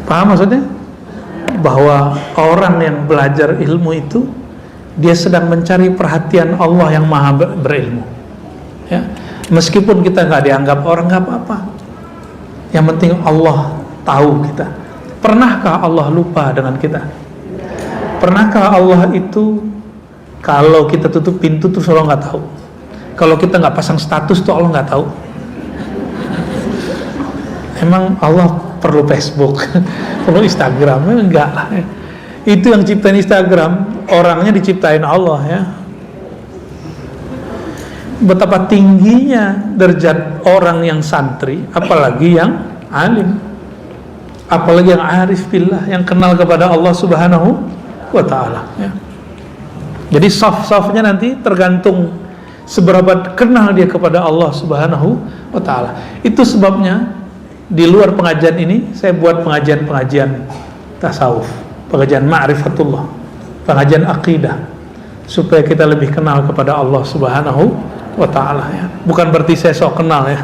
Paham maksudnya? Bahwa orang yang belajar ilmu itu dia sedang mencari perhatian Allah yang maha berilmu, ya. Meskipun kita nggak dianggap orang, nggak apa-apa, yang penting Allah tahu kita. Pernahkah Allah lupa dengan kita? Pernahkah Allah itu kalau kita tutup pintu terus Allah nggak tahu? Kalau kita nggak pasang status tuh Allah nggak tahu? Emang Allah perlu Facebook, perlu Instagram? Enggak lah. Itu yang ciptain Instagram, orangnya diciptain Allah, ya. Betapa tingginya derajat orang yang santri, apalagi yang alim, apalagi yang arif billah, yang kenal kepada Allah Subhanahu wa ta'ala, ya. Jadi saf-safnya nanti tergantung seberapa kenal dia kepada Allah Subhanahu wa ta'ala. Itu sebabnya di luar pengajian ini saya buat pengajian-pengajian tasawuf, pengajian ma'rifatullah, pengajian akidah, supaya kita lebih kenal kepada Allah Subhanahu wa ta'ala, ya. Bukan berarti saya sok kenal, ya.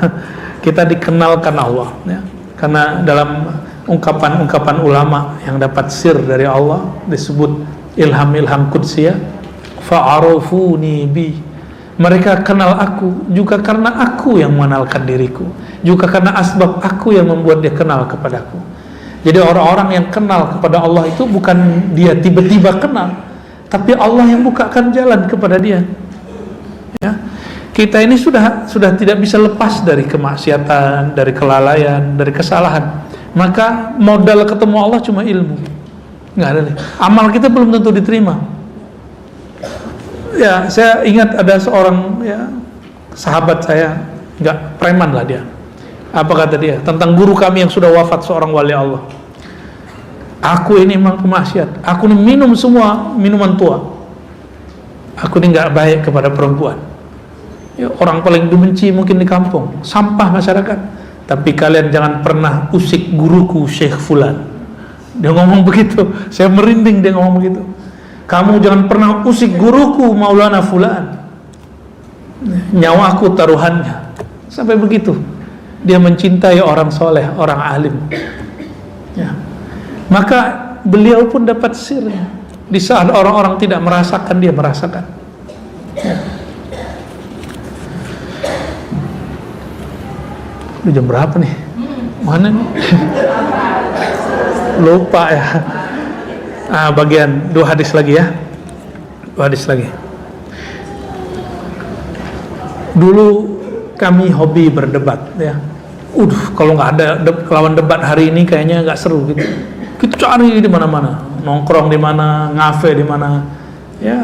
Kita dikenalkan Allah, ya. Karena dalam ungkapan-ungkapan ulama yang dapat sir dari Allah disebut ilham-ilham qudsiyah, fa'arufuni bi. Mereka kenal aku juga karena aku yang mengenalkan diriku, juga karena asbab aku yang membuat dia kenal kepadaku. Jadi orang-orang yang kenal kepada Allah itu bukan dia tiba-tiba kenal, tapi Allah yang bukakan jalan kepada dia, ya. Kita ini sudah tidak bisa lepas dari kemaksiatan, dari kelalaian, dari kesalahan. Maka modal ketemu Allah cuma ilmu, nggak ada nih. Amal kita belum tentu diterima. Ya, saya ingat ada seorang, ya, sahabat saya, nggak, preman lah dia. Apa kata dia tentang guru kami yang sudah wafat, seorang wali Allah? Aku ini memang pemaksiat, aku ini minum semua minuman tua, aku ini nggak baik kepada perempuan, ya, orang paling dibenci mungkin di kampung, sampah masyarakat. Tapi kalian jangan pernah usik guruku Syekh Fulan. Dia ngomong begitu, saya merinding dia ngomong begitu. Kamu jangan pernah usik guruku Maulana Fulan, nyawaku taruhannya. Sampai begitu dia mencintai orang soleh, orang alim, ya. Maka beliau pun dapat sirnya. Di saat orang-orang tidak merasakan, dia merasakan, ya. Udah jam berapa nih? Mana nih? Lupa, ya. Bagian 2 hadis lagi, ya. 2 hadis lagi. Dulu kami hobi berdebat, ya. Kalau nggak ada lawan debat hari ini kayaknya nggak seru gitu. Kita cari di mana-mana, nongkrong di mana, ngafe di mana, ya.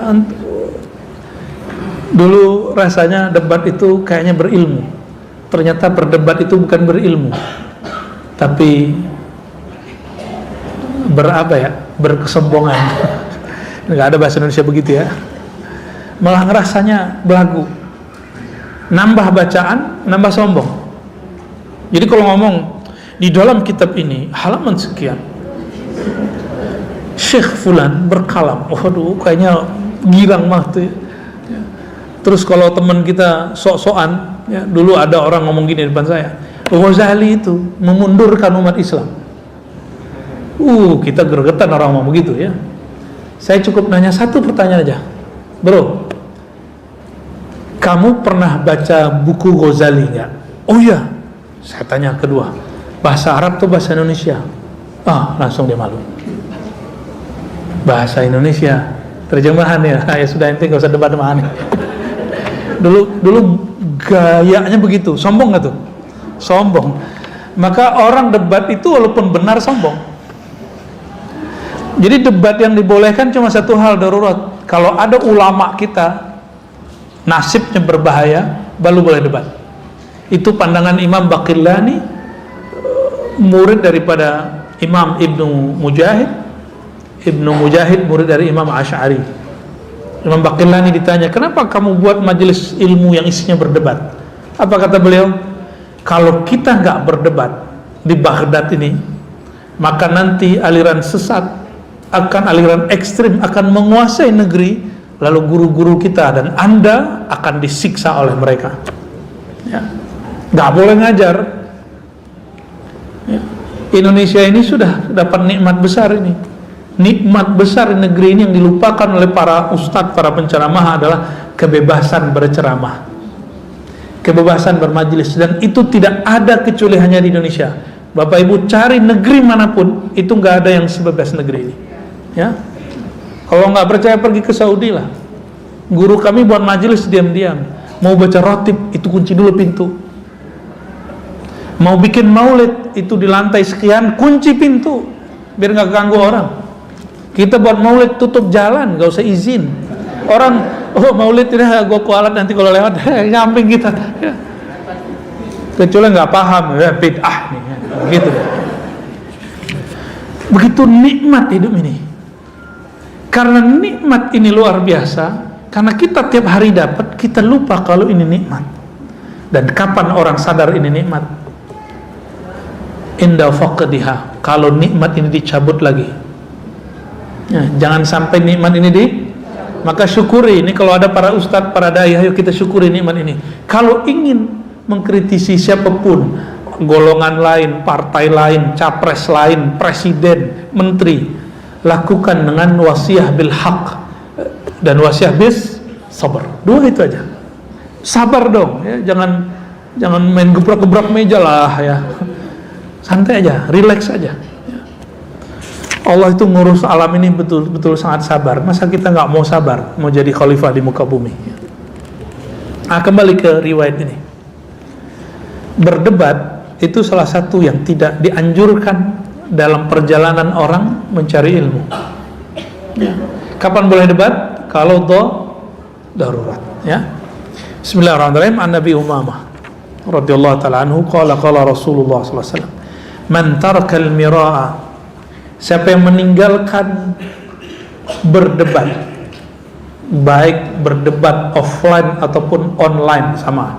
Dulu rasanya debat itu kayaknya berilmu. Ternyata berdebat itu bukan berilmu, tapi berkesombongan. Nggak ada bahasa Indonesia begitu, ya. Malah ngerasanya belagu, nambah bacaan, nambah sombong. Jadi kalau ngomong di dalam kitab ini halaman sekian, Syekh Fulan berkalam, waduh, kayaknya girang mah tuh, ya. Terus kalau teman kita sok-sokan, ya, dulu ada orang ngomong gini di depan saya, Ghazali itu memundurkan umat Islam. Kita gregetan orang ngomong begitu, ya. Saya cukup nanya satu pertanyaan aja, bro, kamu pernah baca buku Ghazali nggak? Oh iya. Saya tanya kedua, bahasa Arab atau bahasa Indonesia? Langsung dia malu. Bahasa Indonesia, terjemahan, ya. Ya sudah, ente nggak usah debat sama aneh. Dulu gayanya begitu, sombong nggak tuh? Sombong. Maka orang debat itu walaupun benar sombong. Jadi debat yang dibolehkan cuma satu hal darurat. Kalau ada ulama kita nasibnya berbahaya, baru boleh debat. Itu pandangan Imam Baqillani, murid daripada Imam Ibnu Mujahid murid dari Imam Asy'ari. Imam Baqillani ditanya, kenapa kamu buat majelis ilmu yang isinya berdebat? Apa kata beliau? Kalau kita nggak berdebat di Baghdad ini, maka nanti aliran sesat akan aliran ekstrim akan menguasai negeri, lalu guru-guru kita dan Anda akan disiksa oleh mereka. Ya. Nggak boleh ngajar. Ya. Indonesia ini sudah dapat nikmat besar ini. Nikmat besar di negeri ini yang dilupakan oleh para ustadz, para penceramah adalah kebebasan berceramah, kebebasan bermajelis, dan itu tidak ada kecuali hanya di Indonesia. Bapak Ibu cari negeri manapun, itu nggak ada yang sebebas negeri ini. Ya, kalau nggak percaya pergi ke Saudi lah. Guru kami buat majelis diam-diam. Mau baca rotib itu kunci dulu pintu. Mau bikin maulid itu di lantai sekian kunci pintu biar nggak ganggu orang. Kita buat maulid tutup jalan, nggak usah izin. Orang maulid ini gue kualat nanti kalau lewat nyamping kita. Ya. Kecuali nggak paham ya bid'ah nih, ya. Begitu. Begitu nikmat hidup ini. Karena nikmat ini luar biasa, karena kita tiap hari dapat, kita lupa kalau ini nikmat. Dan kapan orang sadar ini nikmat? Inda faqdiha, kalau nikmat ini dicabut lagi. Ya, jangan sampai nikmat ini maka syukuri. Ini kalau ada para ustadz, para dai, ayo kita syukuri nikmat ini. Kalau ingin mengkritisi siapapun, golongan lain, partai lain, capres lain, presiden, menteri, lakukan dengan wasiah bil haq dan wasiah bis sabar. Dua itu aja. Sabar dong, ya. Jangan main gebrak-gebrak meja lah ya. Santai aja, relax aja. Ya. Allah itu ngurus alam ini betul-betul sangat sabar. Masa kita nggak mau sabar, mau jadi khalifah di muka bumi? Ya. Nah, kembali ke riwayat ini. Berdebat itu salah satu yang tidak dianjurkan dalam perjalanan orang mencari ilmu. Ya. Kapan boleh debat? Kalau darurat. Ya. Bismillahirrahmanirrahim. An Nabi Umamah radhiyallahu taala anhu qala Rasulullah sallallahu alaihi wasallam, man tarakal mira'a, siapa yang meninggalkan berdebat, baik berdebat offline ataupun online sama.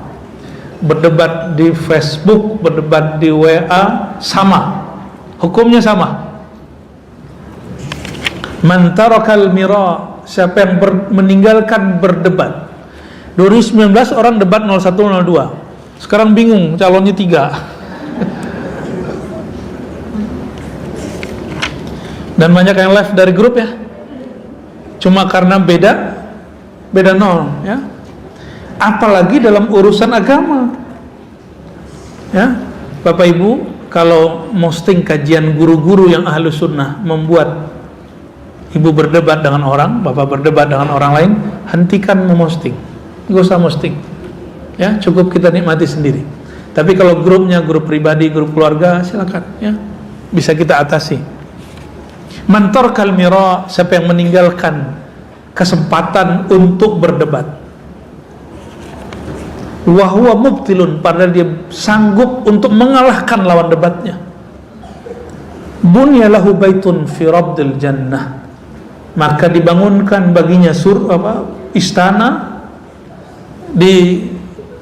Berdebat di Facebook, berdebat di WA sama. Hukumnya sama. Man tarakal mira, siapa yang meninggalkan berdebat. 2019 orang debat 0102. Sekarang bingung calonnya 3. Dan banyak yang live dari grup ya. Cuma karena beda 0 ya. Apalagi dalam urusan agama. Ya. Bapak Ibu, kalau posting kajian guru-guru yang ahlu sunnah membuat ibu berdebat dengan orang, bapak berdebat dengan orang lain, hentikan memosting, gak usah posting, ya cukup kita nikmati sendiri. Tapi kalau grupnya grup pribadi, grup keluarga, silakan, ya bisa kita atasi. Man tarkal mira, siapa yang meninggalkan kesempatan untuk berdebat, wa huwa mubtilun, padahal dia sanggup untuk mengalahkan lawan debatnya. Bunya lahu baitun fi rabdil jannah, maka dibangunkan baginya istana di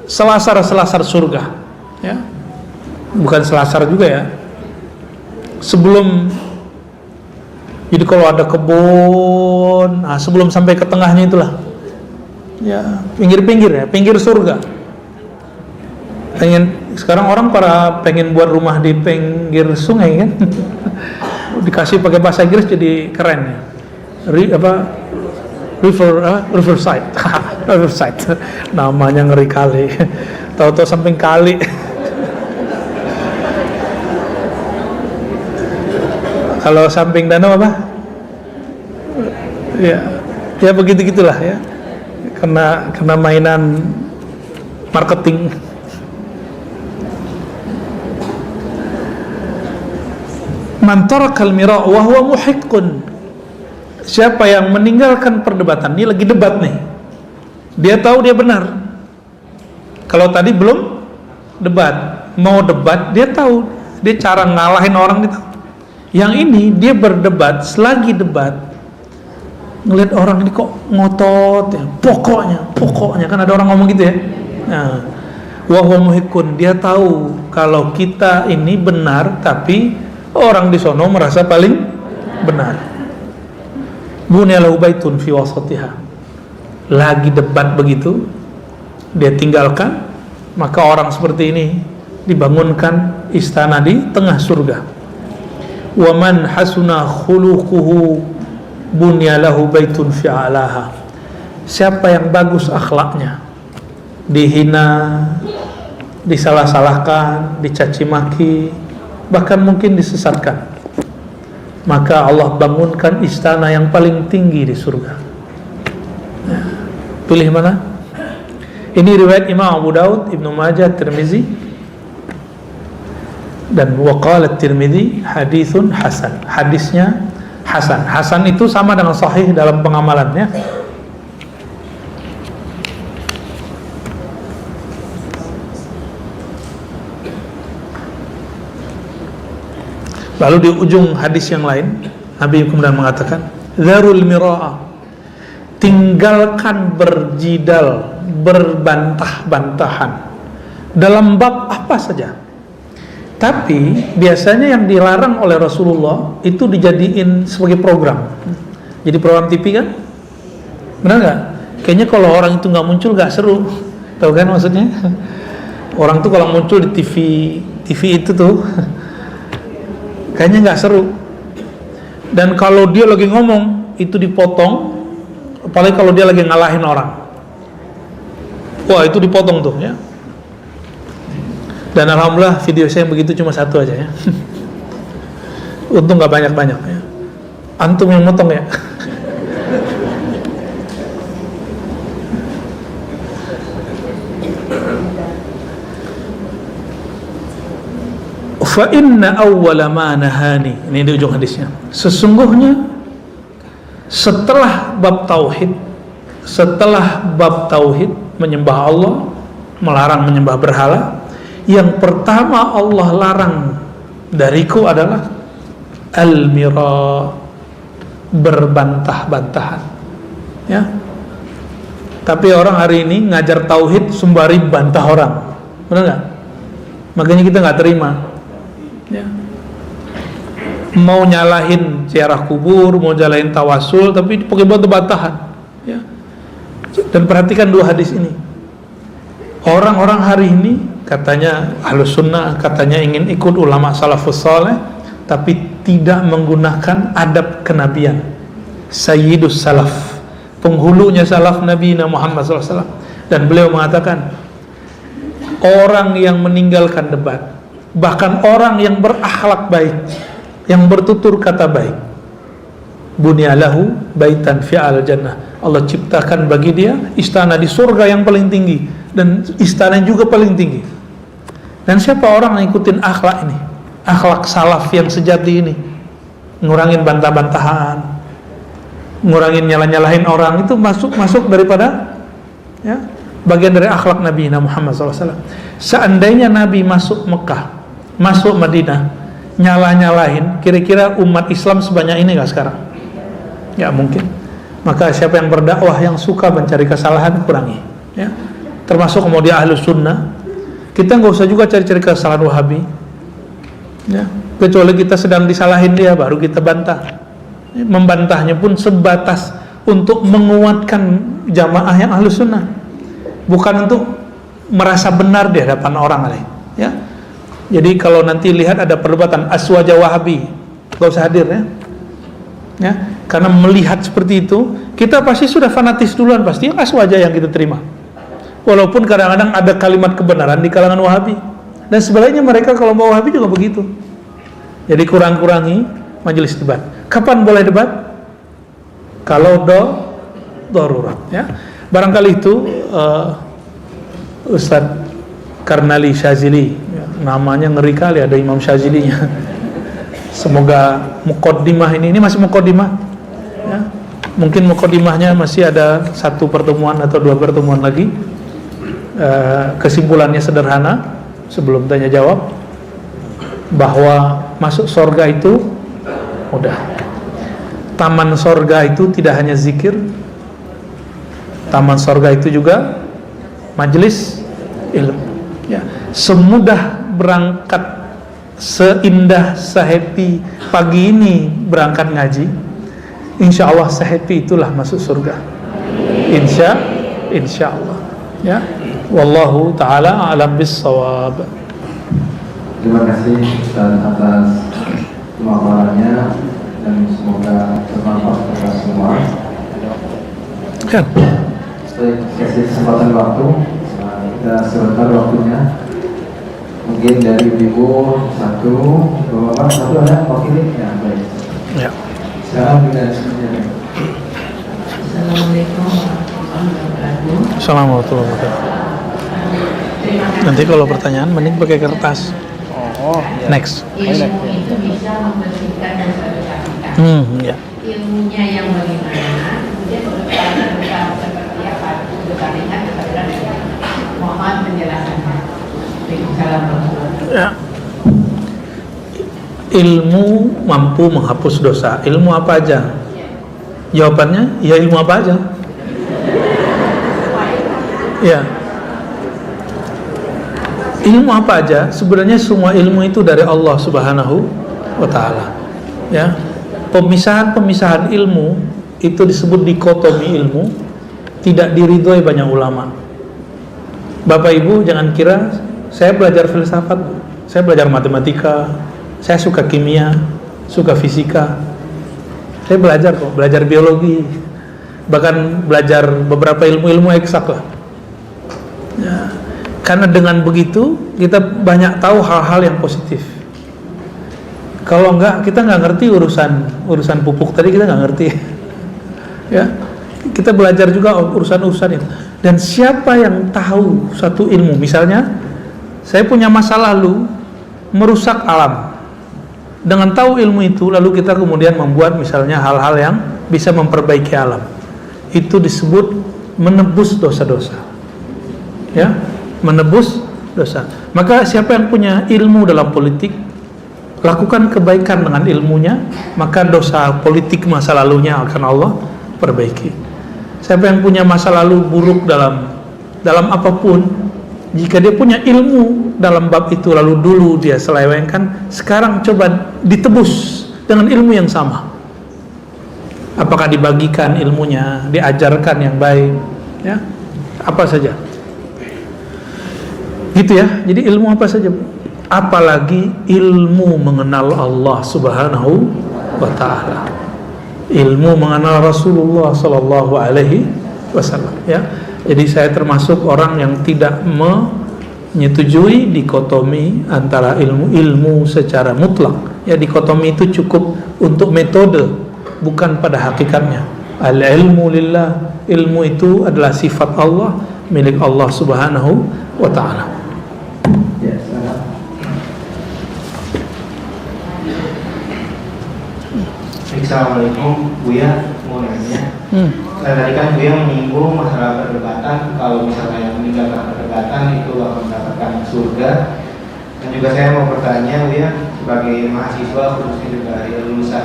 selasar surga, ya bukan selasar juga ya, sebelum, jadi kalau ada kebun, nah sebelum sampai ke tengahnya itulah, ya pinggir-pinggir ya, pinggir surga. Sekarang orang pengen buat rumah di pinggir sungai kan. Dikasih pakai bahasa Inggris jadi keren ya. Riverside. Riverside. Namanya ngeri kali. Tahu-tahu samping kali. Kalau samping danau apa? Ya begitu-gitulah ya. Kena mainan marketing. Man tarakal mira wa huwa muhiqqun, siapa yang meninggalkan perdebatan, ini lagi debat nih, dia tahu dia benar. Kalau tadi belum debat, mau debat, dia tahu dia cara ngalahin orang gitu. Yang ini dia berdebat, selagi debat ngeliat orang ini kok ngotot ya, pokoknya kan ada orang ngomong gitu ya. Nah, wa huwa muhiqqun, dia tahu kalau kita ini benar, tapi orang di sono merasa paling benar. Bunya lahu baitun fi wasatiha. Lagi debat begitu, dia tinggalkan, maka orang seperti ini dibangunkan istana di tengah surga. Wa man hasuna khuluquhu bunya lahu baitun fi alaha. Siapa yang bagus akhlaknya, dihina, disalah-salahkan, dicaci maki, bahkan mungkin disesatkan, maka Allah bangunkan istana yang paling tinggi di surga. Ya. Pilih mana? Ini riwayat Imam Abu Daud, Ibnu Majah, Tirmizi, dan waqala Tirmizi haditsun hasan. Hadisnya hasan. Hasan itu sama dengan sahih dalam pengamalannya. Lalu di ujung hadis yang lain, Nabi kemudian mengatakan, "Dzarul mira'a." Tinggalkan berjidal, berbantah-bantahan dalam bab apa saja. Tapi biasanya yang dilarang oleh Rasulullah itu dijadiin sebagai program. Jadi program TV kan? Benar nggak? Kayaknya kalau orang itu nggak muncul nggak seru. Tahu kan maksudnya? Orang tuh kalau muncul di TV itu tuh kayaknya nggak seru. Dan kalau dia lagi ngomong itu dipotong, apalagi kalau dia lagi ngalahin orang, wah itu dipotong tuh ya. Dan alhamdulillah video saya yang begitu cuma satu aja ya. Untung nggak banyak-banyak ya. Antum yang motong ya. Fa inna awwala ma nahani, ini di ujung hadisnya, sesungguhnya setelah bab tauhid menyembah Allah, melarang menyembah berhala, yang pertama Allah larang dariku adalah al-mira, berbantah-bantahan ya. Tapi orang hari ini ngajar tauhid sembari bantah orang, benar nggak? Makanya kita nggak terima ya. Mau nyalahin ziarah kubur, mau nyalahin tawasul, tapi pakai bantah-bantahan ya. Dan perhatikan dua hadis ini. Orang-orang hari ini katanya Ahlus Sunnah, katanya ingin ikut ulama salafus saleh, tapi tidak menggunakan adab kenabian. Sayyidus salaf, penghulunya salaf Nabi Muhammad SAW. Dan beliau mengatakan, orang yang meninggalkan debat, bahkan orang yang berakhlak baik, yang bertutur kata baik, bunyalahu baitan fi'al jannah, Allah ciptakan bagi dia istana di surga yang paling tinggi, dan istana juga paling tinggi. Dan siapa orang yang ikutin akhlak ini, akhlak salaf yang sejati ini, ngurangin bantah-bantahan, ngurangin nyalah-nyalahin orang, itu masuk daripada ya, bagian dari akhlak Nabi Muhammad SAW. Seandainya Nabi masuk Mekah, masuk Madinah, nyalah-nyalahin, kira-kira umat Islam sebanyak ini nggak sekarang? Nggak mungkin. Maka siapa yang berdakwah yang suka mencari kesalahan, kurangi ya. Termasuk kemudian Ahlus Sunnah, kita nggak usah juga cari-cari kesalahan Wahabi ya. Kecuali kita sedang disalahin dia, baru kita bantah. Membantahnya pun sebatas untuk menguatkan jamaah yang Ahlus Sunnah, bukan untuk merasa benar di hadapan orang lain ya. Jadi kalau nanti lihat ada perdebatan Aswaja Wahabi, gak usah hadir ya. Karena melihat seperti itu, kita pasti sudah fanatis duluan, pasti Aswaja yang kita terima. Walaupun kadang-kadang ada kalimat kebenaran di kalangan Wahabi, dan sebaliknya mereka kalau mau Wahabi juga begitu. Jadi kurang-kurangi majelis debat. Kapan boleh debat? Kalau darurat ya. Barangkali itu Ustadz Karnali Syazili, namanya ngeri kali, ada Imam Syazilinya. Semoga muqaddimah ini masih muqaddimah ya. Mungkin muqaddimahnya masih ada satu pertemuan atau dua pertemuan lagi. Kesimpulannya sederhana sebelum tanya jawab, bahwa masuk surga itu mudah. Taman surga itu tidak hanya zikir, taman surga itu juga majelis ilmu ya. Semudah berangkat, seindah, sehappy pagi ini berangkat ngaji, insya Allah sehappy itulah masuk surga. Insya Allah. Ya, wallahu taala alam bis-shawab. Terima kasih Ustaz atas pemaparannya dan semoga bermanfaat kepada semua. Kan? Baik, kasih kesempatan waktu. Kita sebentar waktunya. Mungkin dari ibu satu, bapak satu ada wakilnya. Ya, baik. Ya. Sekarang kita semuanya. Assalamualaikum warahmatullahi wabarakatuh. Assalamualaikum warahmatullahi wabarakatuh. Nanti kalau pertanyaan mending pakai kertas. Iya. Next. Ilmu itu bisa membersihkan dan membersihkan. Ya. Ilmunya yang bagaimana, kemudian berkata seperti apa, berkalinya kepada mohon penjelasannya. Waalaikumsalam warahmatullahi wabarakatuh. Ya. Ilmu mampu menghapus dosa. Ilmu apa aja? Jawabannya, ya ilmu apa aja? Ya. Ilmu apa aja? Sebenarnya semua ilmu itu dari Allah Subhanahu wa taala. Ya. Pemisahan-pemisahan ilmu itu disebut dikotomi ilmu, tidak diridhoi banyak ulama. Bapak Ibu jangan kira saya belajar filsafat, saya belajar matematika, saya suka kimia, suka fisika. Saya belajar kok, belajar biologi, bahkan belajar beberapa ilmu-ilmu eksak lah. Ya, karena dengan begitu kita banyak tahu hal-hal yang positif. Kalau enggak, kita nggak ngerti urusan pupuk tadi, kita nggak ngerti. Ya, kita belajar juga urusan-urusan itu. Dan siapa yang tahu satu ilmu, misalnya saya punya masa lalu merusak alam. Dengan tahu ilmu itu, lalu kita kemudian membuat misalnya hal-hal yang bisa memperbaiki alam. Itu disebut menebus dosa-dosa. Ya, menebus dosa. Maka siapa yang punya ilmu dalam politik, lakukan kebaikan dengan ilmunya, maka dosa politik masa lalunya akan Allah perbaiki. Siapa yang punya masa lalu buruk dalam apapun, jika dia punya ilmu dalam bab itu lalu dulu dia selewengkan, sekarang coba ditebus dengan ilmu yang sama. Apakah dibagikan ilmunya, diajarkan yang baik, ya, apa saja. Gitu ya. Jadi ilmu apa saja. Apalagi ilmu mengenal Allah Subhanahu wa taala. Ilmu mengenal Rasulullah sallallahu alaihi wasallam, ya. Jadi saya termasuk orang yang tidak menyetujui dikotomi antara ilmu secara mutlak. Ya, dikotomi itu cukup untuk metode, bukan pada hakikatnya. Al-ilmu lillah, ilmu itu adalah sifat Allah, milik Allah Subhanahu wa taala. Ya, sekarang. Assalamualaikum, Buya, mau nanya. Tadi kan Buya menyinggung masalah perdebatan, kalau misalnya yang meninggalkan perdebatan itu akan mendapatkan surga. Dan juga saya mau bertanya, Buya, sebagai mahasiswa khususnya juga dari lulusan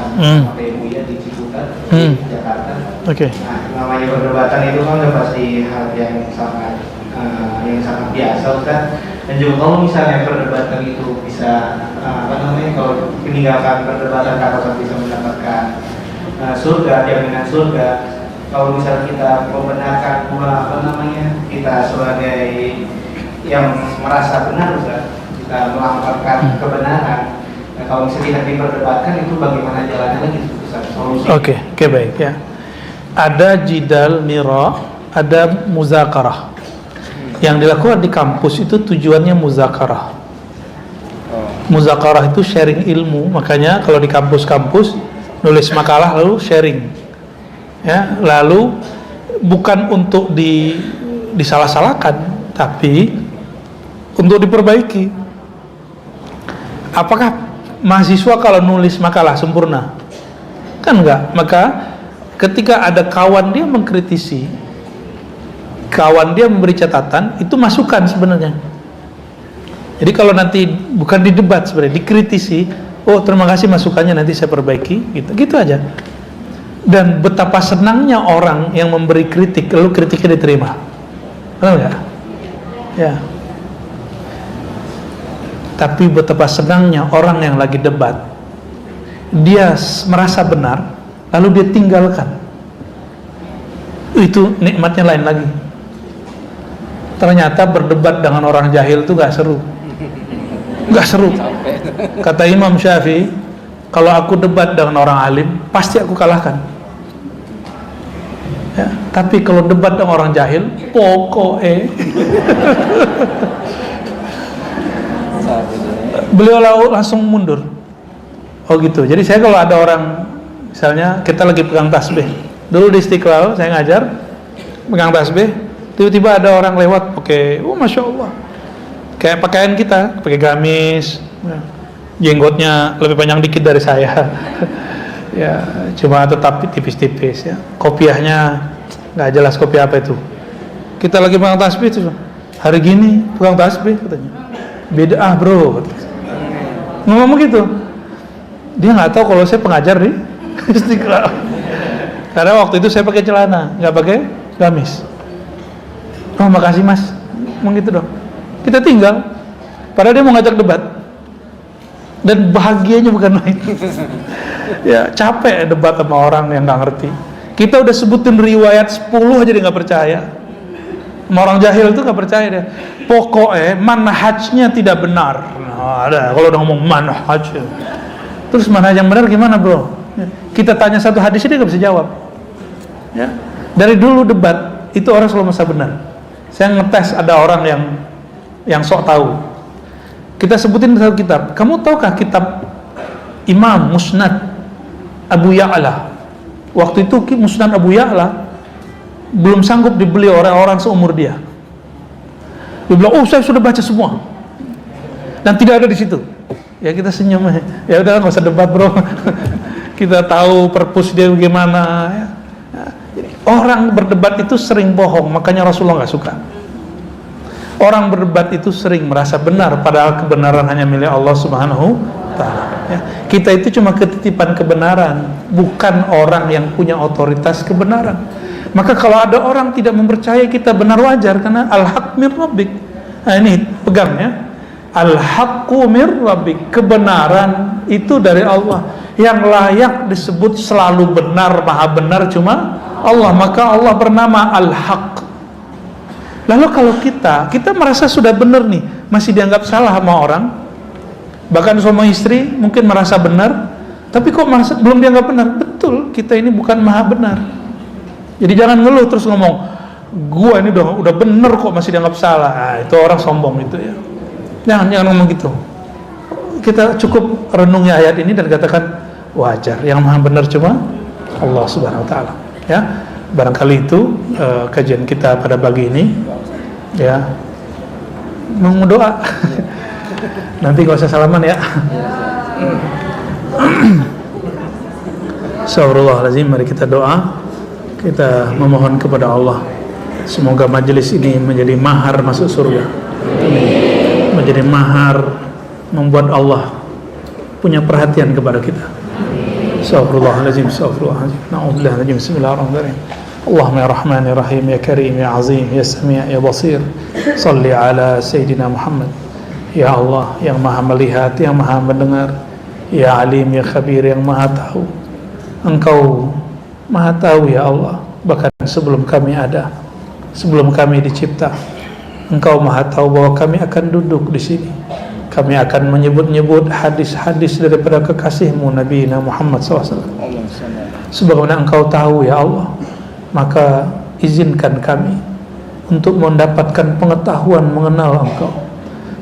Buya di Ciputat, di Jakarta. Nah, namanya perdebatan itu kan udah pasti hal yang sangat biasa, Ustaz. Dan juga kalau misalnya perdebatan itu bisa kalau meninggalkan perdebatan apakah bisa mendapatkan surga, jaminan surga. Kalau misalnya kita membenarkan kita sebagai yang merasa benar, Ustaz, kita melampirkan kebenaran. Nah, kalau misalnya tidak diperdebatkan, itu bagaimana jalannya lagi, Ustaz? Solusi. Oke, baik ya. Ada jidal mira, ada muzakarah. Yang dilakukan di kampus itu tujuannya muzakarah. Muzakarah itu sharing ilmu, makanya kalau di kampus-kampus nulis makalah lalu sharing. Ya, lalu bukan untuk disalah-salahkan, tapi untuk diperbaiki. Apakah mahasiswa kalau nulis makalah sempurna? Kan enggak. Maka ketika ada kawan dia mengkritisi, kawan dia memberi catatan, itu masukan sebenarnya. Jadi kalau nanti bukan di debat sebenarnya, dikritisi, oh terima kasih masukannya, nanti saya perbaiki, gitu aja. Dan betapa senangnya orang yang memberi kritik, lalu kritiknya diterima. Benar nggak? Ya. Tapi betapa senangnya orang yang lagi debat, dia merasa benar, lalu dia tinggalkan, itu nikmatnya lain lagi. Ternyata berdebat dengan orang jahil itu gak seru. Kata Imam Syafi'i, kalau aku debat dengan orang alim pasti aku kalahkan ya, tapi kalau debat dengan orang jahil pokoknya beliau langsung mundur. Oh gitu. Jadi saya kalau ada orang, misalnya kita lagi pegang tasbih, dulu di Istiqlal saya ngajar pegang tasbih, tiba-tiba ada orang lewat pakai, oh masya Allah, kayak pakaian kita, pakai gamis, jenggotnya lebih panjang dikit dari saya ya, cuma tetap tipis-tipis ya, kopiahnya nggak jelas kopiah apa itu. Kita lagi pegang tasbih itu, hari gini pegang tasbih, katanya beda bro, ngomong gitu. Dia nggak tahu kalau saya pengajar di Istiqlal, karena waktu itu saya pakai celana, nggak pakai gamis. Oh makasih mas, ngomong gitu dong. Kita tinggal, padahal dia mau ngajak debat, dan bahagianya bukan main. Ya capek debat sama orang yang nggak ngerti. Kita udah sebutin riwayat 10 aja dia nggak percaya. Sama orang jahil itu nggak percaya dia. Pokoknya manhajnya tidak benar. Nah, ada kalau udah ngomong manhaj, terus manhaj yang benar gimana bro? Kita tanya satu hadis dia nggak bisa jawab. Ya, dari dulu debat itu orang selalu merasa benar. Saya ngetes ada orang yang sok tahu. Kita sebutin satu kitab. Kamu tahukah kitab Imam Musnad Abu Ya'la? Waktu itu Musnad Abu Ya'la belum sanggup dibeli oleh orang seumur dia. Dia bilang, oh saya sudah baca semua, dan tidak ada di situ. Ya kita senyum. Ya udah nggak usah debat bro. Kita tahu perpus dia bagaimana. Ya. Jadi, orang berdebat itu sering bohong, makanya Rasulullah nggak suka. Orang berdebat itu sering merasa benar, padahal kebenaran hanya milik Allah Subhanahu wa Ta'ala. Ya. Kita itu cuma ketitipan kebenaran, bukan orang yang punya otoritas kebenaran. Maka kalau ada orang tidak mempercayai kita benar, wajar, karena al-haq mir rabbik. Nah ini pegang ya, al-haqqu mir rabbik, kebenaran itu dari Allah. Yang layak disebut selalu benar, maha benar cuma Allah. Maka Allah bernama al-haq. Lalu kalau kita merasa sudah benar nih, masih dianggap salah sama orang, bahkan suami istri mungkin merasa benar, tapi kok merasa belum dianggap benar. Betul, kita ini bukan maha benar. Jadi jangan ngeluh terus ngomong, gua ini udah bener kok masih dianggap salah. Nah, itu orang sombong itu ya. Jangan ngomong gitu. Kita cukup renungi ayat ini dan katakan wajar, yang maha benar cuma Allah Subhanahu wa Ta'ala. Ya, barangkali itu kajian kita pada pagi ini. Ya, mau doa. Nanti gak usah salaman ya. Astagfirullahaladzim, mari kita doa. Kita memohon kepada Allah, semoga majelis ini menjadi mahar masuk surga, menjadi mahar membuat Allah punya perhatian kepada kita. Astagfirullahaladzim, astagfirullahaladzim, na'udzubillahi, bismillahirrahmanirrahim. Allahumma ya Rahman ya Rahim ya Karim ya Azim ya Sami' ya Basir, salli ala Sayyidina Muhammad. Ya Allah yang maha melihat, yang maha mendengar, ya Alim ya Khabir, yang maha tahu. Engkau maha tahu ya Allah, bahkan sebelum kami ada, sebelum kami dicipta, Engkau maha tahu bahwa kami akan duduk di sini. Kami akan menyebut-nyebut hadis-hadis daripada kekasihmu Nabi Muhammad SAW. Sebagaimana Engkau tahu ya Allah, maka izinkan kami untuk mendapatkan pengetahuan mengenal Engkau,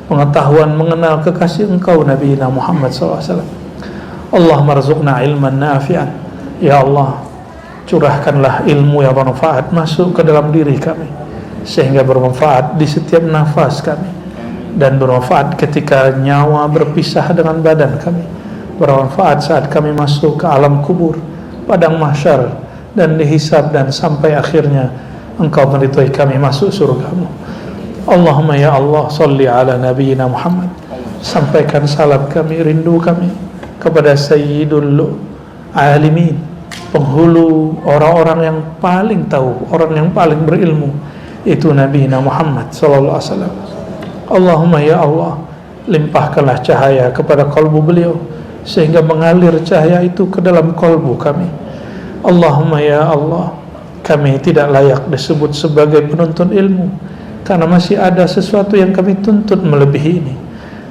pengetahuan mengenal kekasih Engkau Nabi Muhammad SAW. Allahumma rzuqna ilman nafi'an. Ya Allah, curahkanlah ilmu yang bermanfaat masuk ke dalam diri kami, sehingga bermanfaat di setiap nafas kami, dan bermanfaat ketika nyawa berpisah dengan badan kami, bermanfaat saat kami masuk ke alam kubur, padang mahsyar, dan dihisab, dan sampai akhirnya Engkau meridhai kami masuk surga-Mu. Allahumma ya Allah, salli ala nabiyyina Muhammad. Sampaikan salam kami, rindu kami kepada Sayyidul Alimin, penghulu orang-orang yang paling tahu, orang yang paling berilmu, itu Nabi Muhammad sallallahu alaihi wasallam. Allahumma ya Allah, limpahkanlah cahaya kepada kalbu beliau, sehingga mengalir cahaya itu ke dalam kalbu kami. Allahumma ya Allah, kami tidak layak disebut sebagai penuntut ilmu karena masih ada sesuatu yang kami tuntut melebihi ini.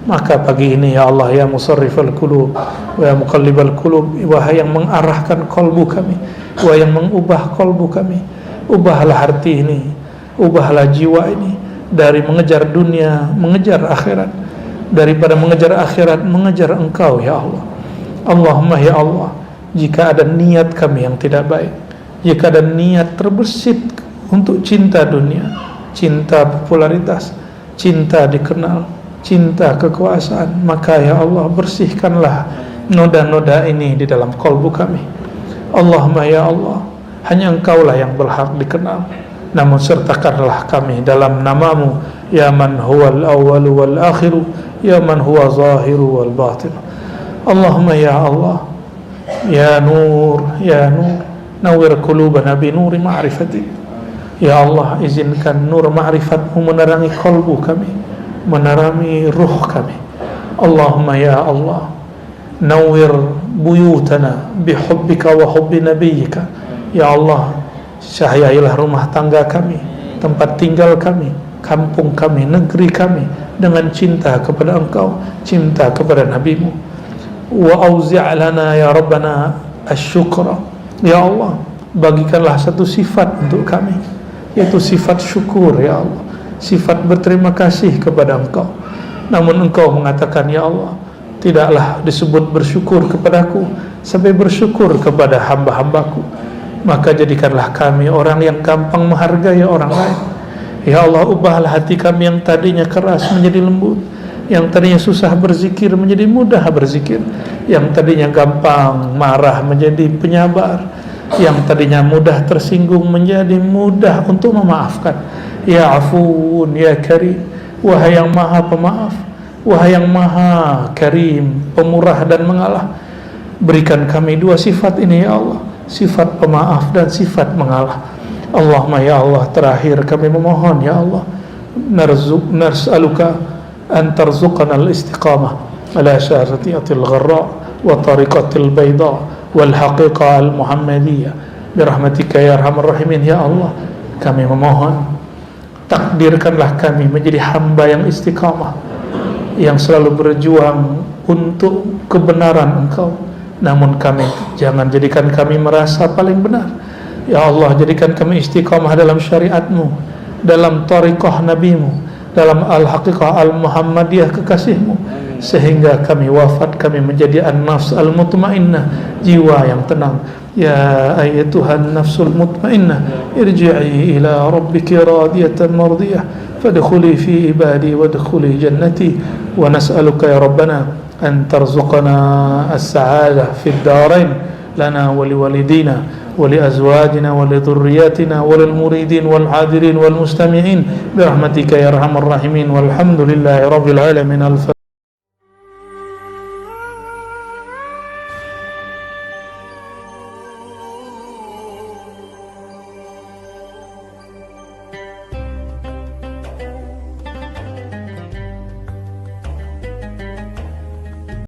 Maka pagi ini ya Allah, ya musarrifal qulub wa ya muqallibal qulub, wahai yang mengarahkan kalbu kami, wahai yang mengubah kalbu kami, ubahlah hati ini, ubahlah jiwa ini dari mengejar dunia, mengejar akhirat, daripada mengejar akhirat, mengejar Engkau ya Allah. Allahumma ya Allah, jika ada niat kami yang tidak baik, jika ada niat terbersit untuk cinta dunia, cinta popularitas, cinta dikenal, cinta kekuasaan, maka ya Allah, bersihkanlah noda-noda ini di dalam kalbu kami. Allahumma ya Allah, hanya Engkaulah yang berhak dikenal, namun sertakanlah kami dalam namamu, ya man huwal awwalu wal akhiru, ya man huwa zahiru wal batin. Allahumma ya Allah, ya nur, ya nur, nawwir qulubana bi nuri ma'rifati. Ya Allah, izinkan nur ma'rifatmu menerangi kalbu kami, menerangi ruh kami. Allahumma ya Allah, nawwir buyutana bihubbika wa hubbi nabiyyika. Ya Allah, cahayailah rumah tangga kami, tempat tinggal kami, kampung kami, negeri kami dengan cinta kepada Engkau, cinta kepada Nabimu. Wa auzi' lana ya Rabbana asyukra. Ya Allah, bagikanlah satu sifat untuk kami, yaitu sifat syukur ya Allah, sifat berterima kasih kepada Engkau. Namun Engkau mengatakan ya Allah, tidaklah disebut bersyukur kepadaku sampai bersyukur kepada hamba-hambaku. Maka jadikanlah kami orang yang gampang menghargai orang lain. Ya Allah, ubahlah hati kami yang tadinya keras menjadi lembut, yang tadinya susah berzikir menjadi mudah berzikir, yang tadinya gampang marah menjadi penyabar, yang tadinya mudah tersinggung menjadi mudah untuk memaafkan. Ya Afuun, ya Karim, wahai yang maha pemaaf, wahai yang maha karim, pemurah dan mengalah, berikan kami dua sifat ini ya Allah, sifat pemaaf dan sifat mengalah. Allahumma ya Allah, terakhir kami memohon ya Allah, nas'aluka an tarzuqana al-istiqamah ala syaratiyatil gharra wa tariqatil bayda wal haqiqah al-muhammadiyah birahmatika ya arhamar rahimin. Ya Allah, kami memohon, takdirkanlah kami menjadi hamba yang istiqamah, yang selalu berjuang untuk kebenaran Engkau. Namun kami, jangan jadikan kami merasa paling benar. Ya Allah, jadikan kami istiqamah dalam syariat-Mu, dalam tariqah Nabi-Mu, dalam al-haqiqah al-muhammadiyah kekasih-Mu, sehingga kami wafat, kami menjadi an-nafs al-mutmainnah, jiwa yang tenang. Ya ayyatuhan nafsul mutmainnah, irji'i ila rabbiki radiyatan mardiyah, fadkhuli fi ibadi wadkhuli jannati. Wa nas'aluka ya Rabbana an tarzuqana as-sa'adah fid darain lana wa liwalidina ولأزواجنا ولذرياتنا وللمريدين والحاضرين والمستمعين برحمتك يا أرحم الراحمين والحمد لله رب العالمين.